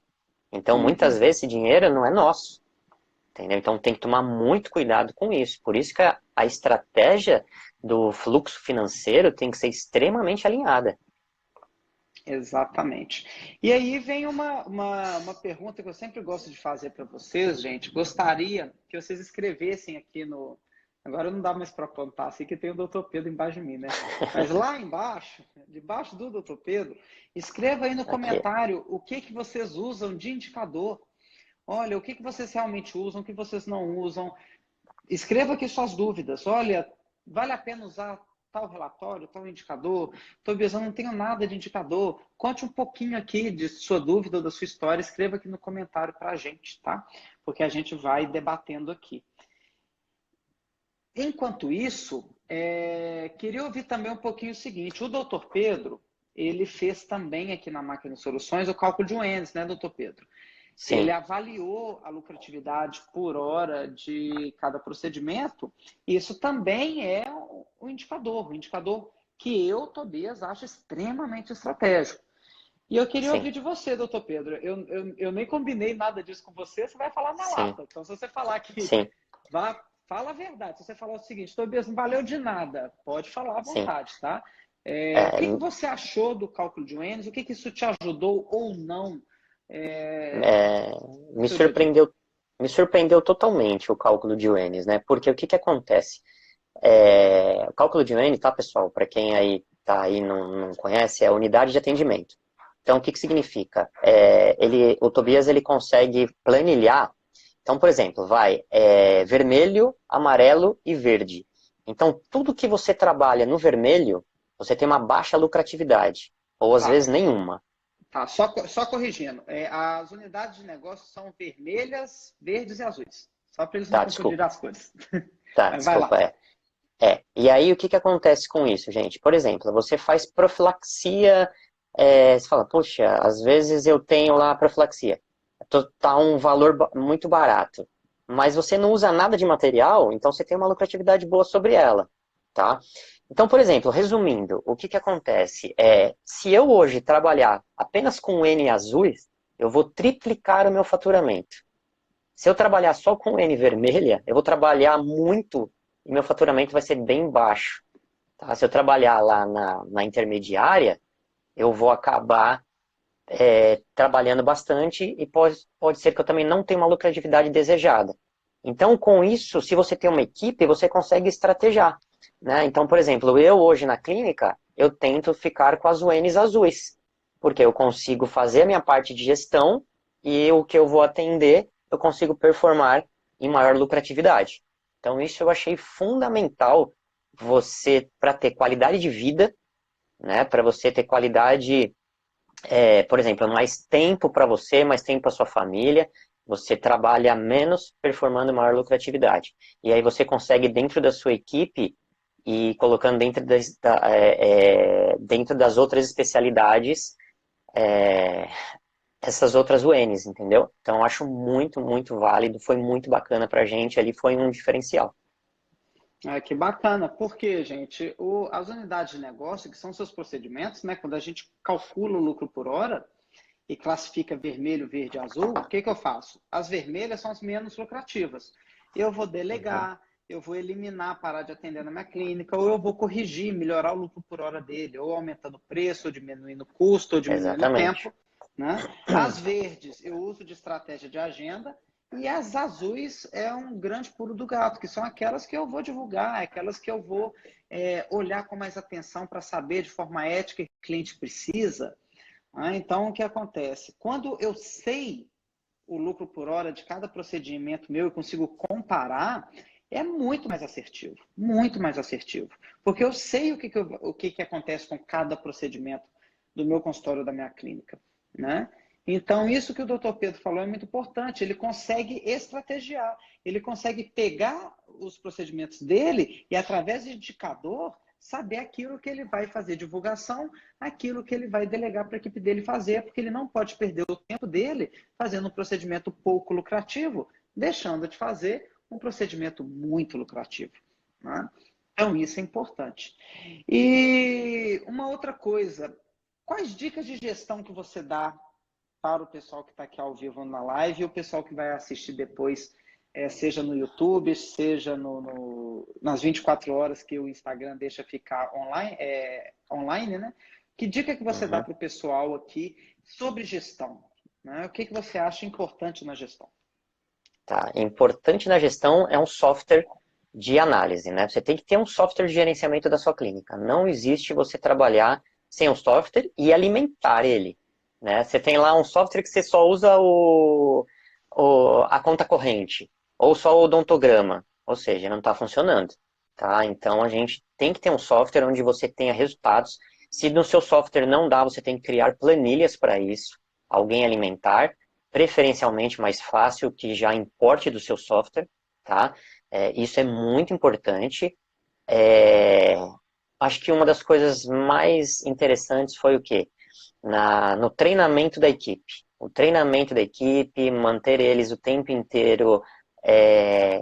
Então, muitas Uhum. vezes esse dinheiro não é nosso, entendeu? Então, tem que tomar muito cuidado com isso. Por isso que a estratégia do fluxo financeiro tem que ser extremamente alinhada. Exatamente. E aí vem uma pergunta que eu sempre gosto de fazer para vocês, gente. Gostaria que vocês escrevessem aqui no. Agora não dá mais para apontar, assim que tem o Dr. Pedro embaixo de mim, né? Mas lá embaixo, debaixo do Dr. Pedro, escreva aí no Aqui. comentário o que vocês usam de indicador. Olha, o que vocês realmente usam, o que vocês não usam. Escreva aqui suas dúvidas. Olha, vale a pena usar tal relatório, tal indicador? Tobias, eu não tenho nada de indicador. Conte um pouquinho aqui de sua dúvida ou da sua história. Escreva aqui no comentário para a gente, tá? Porque a gente vai debatendo aqui. Enquanto isso, queria ouvir também um pouquinho o seguinte. O doutor Pedro, ele fez também aqui na Máquina de Soluções o cálculo de Wendel, né, doutor Pedro? Ele Sim, avaliou a lucratividade por hora de cada procedimento. Isso também é um indicador que eu, Tobias, acho extremamente estratégico. E eu queria sim, ouvir de você, doutor Pedro. Eu nem combinei nada disso com você, você vai falar na sim, lata. Então, se você falar que sim, fala a verdade. Se você falar o seguinte, Tobias, não valeu de nada, pode falar à sim. vontade, tá? O É, que você achou do cálculo de Wendel? O que isso te ajudou ou não é, no me seu dia a dia? surpreendeu totalmente o cálculo de Waynes, né? Porque o que que acontece? O cálculo de Wayne, tá, pessoal? Para quem aí tá aí não conhece, é a unidade de atendimento. Então, o que que significa? O Tobias ele consegue planilhar. Então, por exemplo, vermelho, amarelo e verde. Então, tudo que você trabalha no vermelho, você tem uma baixa lucratividade, ou às Tá, vezes nenhuma. tá. Só corrigindo. As unidades de negócio são vermelhas, verdes e azuis. Só para eles não Tá, confundirem desculpa. as cores. Tá, Mas vai desculpa, lá. E aí, o que que acontece com isso, gente? Por exemplo, você faz profilaxia, você fala, poxa, às vezes eu tenho lá profilaxia. Tá um valor muito barato. mas você não usa nada de material, então você tem uma lucratividade boa sobre ela, tá? Então, por exemplo, resumindo, o que que acontece? Se eu hoje trabalhar apenas com N azuis, eu vou triplicar o meu faturamento. Se eu trabalhar só com N vermelha, eu vou trabalhar muito e meu faturamento vai ser bem baixo. Tá? Se eu trabalhar lá na intermediária, eu vou acabar trabalhando bastante e pode ser que eu também não tenha uma lucratividade desejada. Então, com isso, se você tem uma equipe, você consegue estrategiar. Né? Então, por exemplo, eu hoje na clínica, eu tento ficar com as UNs azuis, porque eu consigo fazer a minha parte de gestão e o que eu vou atender, eu consigo performar em maior lucratividade. Então, isso eu achei fundamental você, para ter qualidade de vida, né? Para você ter qualidade por exemplo, mais tempo para você, mais tempo para sua família, você trabalha menos, performando maior lucratividade. E aí você consegue, dentro da sua equipe, e colocando dentro das outras especialidades, é, essas outras UNs, entendeu? Então, eu acho muito, muito válido, foi muito bacana para a gente, ali foi um diferencial. Que bacana, porque, gente, as unidades de negócio, que são seus procedimentos, né? Quando a gente calcula o lucro por hora e classifica vermelho, verde e azul, o que que eu faço? As vermelhas são as menos lucrativas. Eu vou Uhum. delegar, eu vou eliminar, parar de atender na minha clínica, ou eu vou corrigir, melhorar o lucro por hora dele, ou aumentando o preço, ou diminuindo o custo, ou diminuindo o Exatamente. tempo, né? As verdes eu uso de estratégia de agenda, e as azuis é um grande pulo do gato, que são aquelas que eu vou divulgar, aquelas que eu vou olhar com mais atenção para saber de forma ética que o cliente precisa. Então, o que acontece? Quando eu sei o lucro por hora de cada procedimento meu e consigo comparar, é muito mais assertivo, muito mais assertivo. Porque eu sei o que, que acontece com cada procedimento do meu consultório, da minha clínica, né? Então, isso que o doutor Pedro falou é muito importante. Ele consegue estrategiar, ele consegue pegar os procedimentos dele e, através de indicador, saber aquilo que ele vai fazer divulgação, aquilo que ele vai delegar para a equipe dele fazer, porque ele não pode perder o tempo dele fazendo um procedimento pouco lucrativo, deixando de fazer um procedimento muito lucrativo. Né? Então, isso é importante. E uma outra coisa, quais dicas de gestão que você dá para o pessoal que está aqui ao vivo na live e o pessoal que vai assistir depois, seja no YouTube, seja nas 24 horas que o Instagram deixa ficar online, né? Que dica que você dá Uhum. para o pessoal aqui sobre gestão? Né? O que, que você acha importante na gestão? Tá? Importante na gestão é um software de análise, né? Você tem que ter um software de gerenciamento da sua clínica. Não existe você trabalhar sem um software e alimentar ele, né? Você tem lá um software que você só usa a conta corrente ou só o odontograma, ou seja, não está funcionando, tá? Então a gente tem que ter um software onde você tenha resultados. Se no seu software não dá, você tem que criar planilhas para isso, alguém alimentar preferencialmente mais fácil, que já importe do seu software, tá? Isso é muito importante. É, acho que uma das coisas mais interessantes foi o quê? No treinamento da equipe. O treinamento da equipe, manter eles o tempo inteiro é,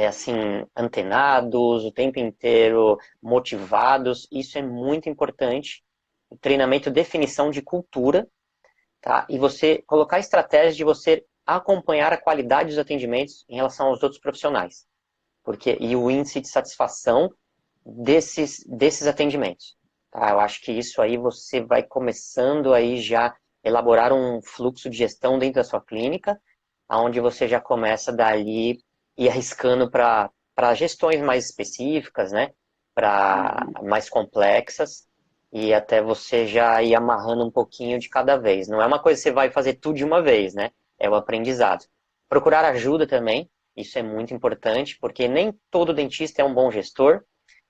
assim, antenados, o tempo inteiro motivados, isso é muito importante. O treinamento, definição de cultura, tá? E você colocar estratégias de você acompanhar a qualidade dos atendimentos em relação aos outros profissionais. E o índice de satisfação desses atendimentos. Tá? Eu acho que isso aí você vai começando aí já elaborar um fluxo de gestão dentro da sua clínica, onde você já começa dali ir arriscando para gestões mais específicas, né? Para Uhum. mais complexas, e até você já ir amarrando um pouquinho de cada vez. Não é uma coisa que você vai fazer tudo de uma vez, né? É o aprendizado. Procurar ajuda também, isso é muito importante, porque nem todo dentista é um bom gestor,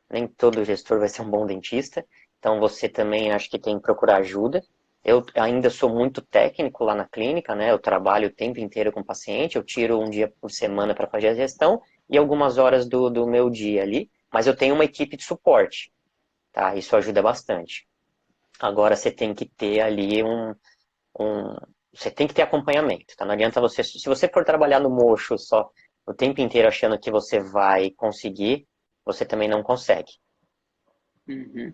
nem todo gestor vai ser um bom dentista, então você também acho que tem que procurar ajuda. Eu ainda sou muito técnico lá na clínica, né? Eu trabalho o tempo inteiro com o paciente, eu tiro um dia por semana para fazer a gestão e algumas horas do meu dia ali, mas eu tenho uma equipe de suporte, tá? Isso ajuda bastante. Agora você tem que ter ali você tem que ter acompanhamento, tá? Não adianta você, se você for trabalhar no mocho só o tempo inteiro achando que você vai conseguir, você também não consegue. Uhum.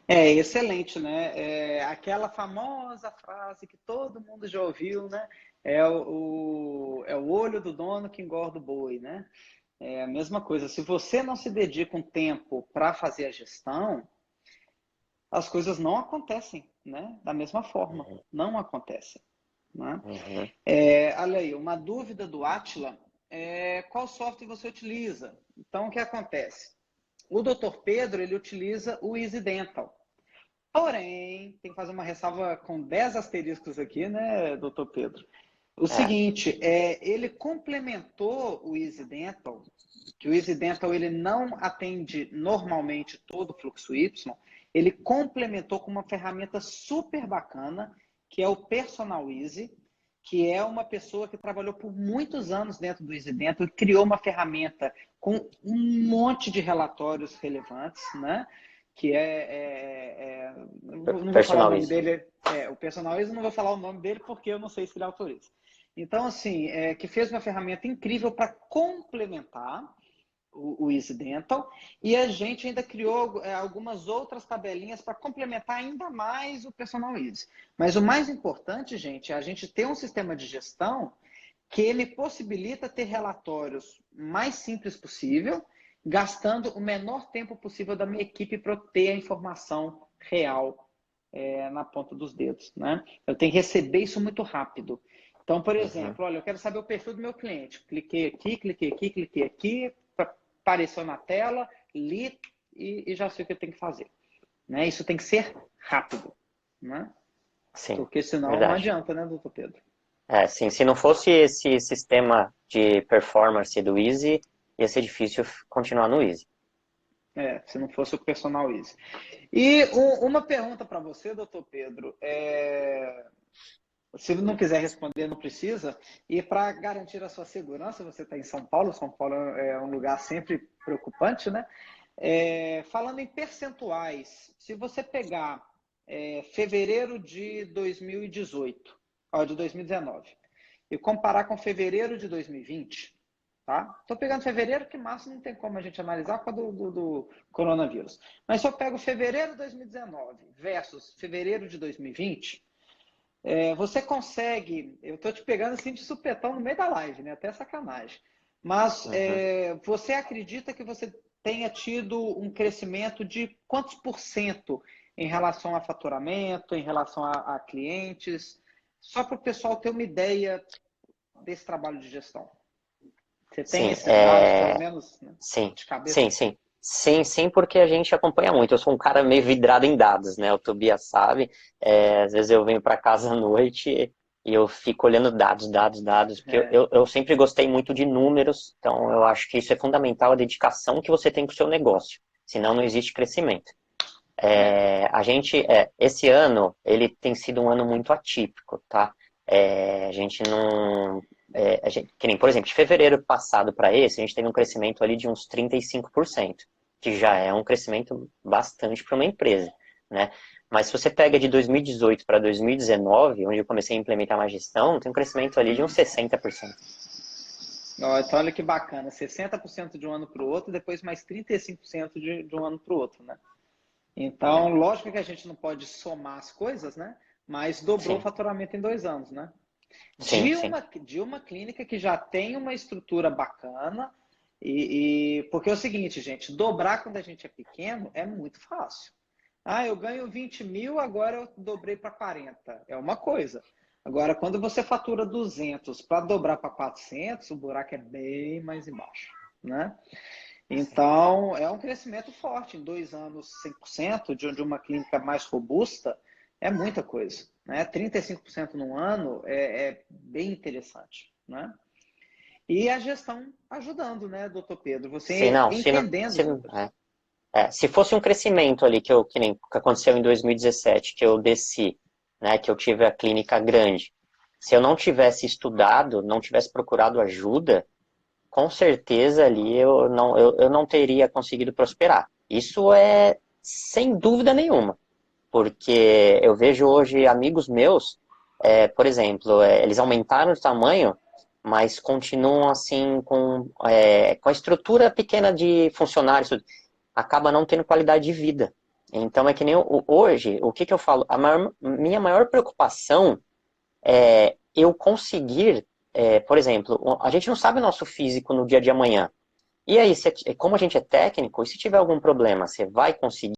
É excelente, né? É aquela famosa frase que todo mundo já ouviu, né? É o olho do dono que engorda o boi, né? É a mesma coisa. Se você não se dedica um tempo para fazer a gestão, as coisas não acontecem, né? Da mesma forma, Uhum, não acontecem, né? uhum. Olha aí, uma dúvida do Atila é qual software você utiliza? Então, o que acontece? O Dr. Pedro, ele utiliza o Easy Dental. Porém, tem que fazer uma ressalva com 10 asteriscos aqui, né, doutor Pedro? O É, seguinte, ele complementou o Easy Dental, que o Easy Dental ele não atende normalmente todo o fluxo Y, ele complementou com uma ferramenta super bacana, que é o Personal Easy, que é uma pessoa que trabalhou por muitos anos dentro do Easy Dental e criou uma ferramenta com um monte de relatórios relevantes, né? Que não vou falar o nome personalize. dele, o Personal Easy, não vou falar o nome dele porque eu não sei se ele autoriza. Então, assim, que fez uma ferramenta incrível para complementar o Easy Dental, e a gente ainda criou algumas outras tabelinhas para complementar ainda mais o Personal Easy. Mas o mais importante, gente, é a gente ter um sistema de gestão que ele possibilita ter relatórios mais simples possível, gastando o menor tempo possível da minha equipe para ter a informação real na ponta dos dedos, né? Eu tenho que receber isso muito rápido. Então, por Uhum. exemplo, olha, eu quero saber o perfil do meu cliente. Cliquei aqui, apareceu na tela, li e já sei o que eu tenho que fazer. Né? Isso tem que ser rápido, né? Sim, Porque senão não verdade. adianta, né, doutor Pedro? É, sim, se não fosse esse sistema de performance do Easy, ia ser difícil continuar no Easy. Se não fosse o personal easy. E uma pergunta para você, doutor Pedro. Se não quiser responder, não precisa. E para garantir a sua segurança, você está em São Paulo. São Paulo é um lugar sempre preocupante, né? Falando em percentuais, se você pegar fevereiro de 2018, ó, de 2019, e comparar com fevereiro de 2020, tá? Estou pegando fevereiro, que março não tem como a gente analisar por causa do coronavírus. Mas se eu pego fevereiro de 2019 versus fevereiro de 2020, você consegue. Eu estou te pegando assim de supetão no meio da live, né? Até sacanagem. Mas Uhum. você acredita que você tenha tido um crescimento de quantos por cento em relação a faturamento, em relação a clientes? Só para o pessoal ter uma ideia desse trabalho de gestão. Você tem Sim, esses dados, pelo menos, né, sim, de cabeça? sim, sim. Sim, sim, porque a gente acompanha muito. Eu sou um cara meio vidrado em dados, né? O Tobias sabe. Às vezes eu venho para casa à noite e eu fico olhando dados, dados, dados, porque É, eu sempre gostei muito de números, então eu acho que isso é fundamental, a dedicação que você tem para o seu negócio. Senão não existe crescimento. é. Esse ano, ele tem sido um ano muito atípico, tá? A gente não, que nem, por exemplo, de fevereiro passado para esse, a gente teve um crescimento ali de uns 35%, que já é um crescimento bastante para uma empresa, né? Mas se você pega de 2018 para 2019, onde eu comecei a implementar uma gestão, tem um crescimento ali de uns 60%. Então, olha que bacana, 60% de um ano para o outro, depois mais 35% de um ano para o outro, né? Então, É, lógico que a gente não pode somar as coisas, né? Mas dobrou o sim, faturamento em 2 anos, né? sim, sim. De uma clínica que já tem uma estrutura bacana. Porque é o seguinte, gente, dobrar quando a gente é pequeno é muito fácil. Ah, eu ganho 20 mil, agora eu dobrei para 40. É uma coisa. Agora, quando você fatura 200 para dobrar para 400, o buraco é bem mais embaixo, né? Então, é um crescimento forte. Em 2 anos, 100% de uma clínica mais robusta é muita coisa. Né? 35% no ano é bem interessante. Né? E a gestão ajudando, né, doutor Pedro? Se Você não, se não, entendendo se, os números. se fosse um crescimento ali que nem que aconteceu em 2017, que eu desci, né, que eu tive a clínica grande, se eu não tivesse estudado, não tivesse procurado ajuda, com certeza ali eu não teria conseguido prosperar. Isso é sem dúvida nenhuma, porque eu vejo hoje amigos meus, por exemplo, eles aumentaram de tamanho, mas continuam assim com a estrutura pequena de funcionários, acaba não tendo qualidade de vida. Então é que nem hoje, o que eu falo? Minha maior preocupação é eu conseguir, por exemplo, a gente não sabe o nosso físico no dia de amanhã. E aí, como a gente é técnico, e se tiver algum problema, você vai conseguir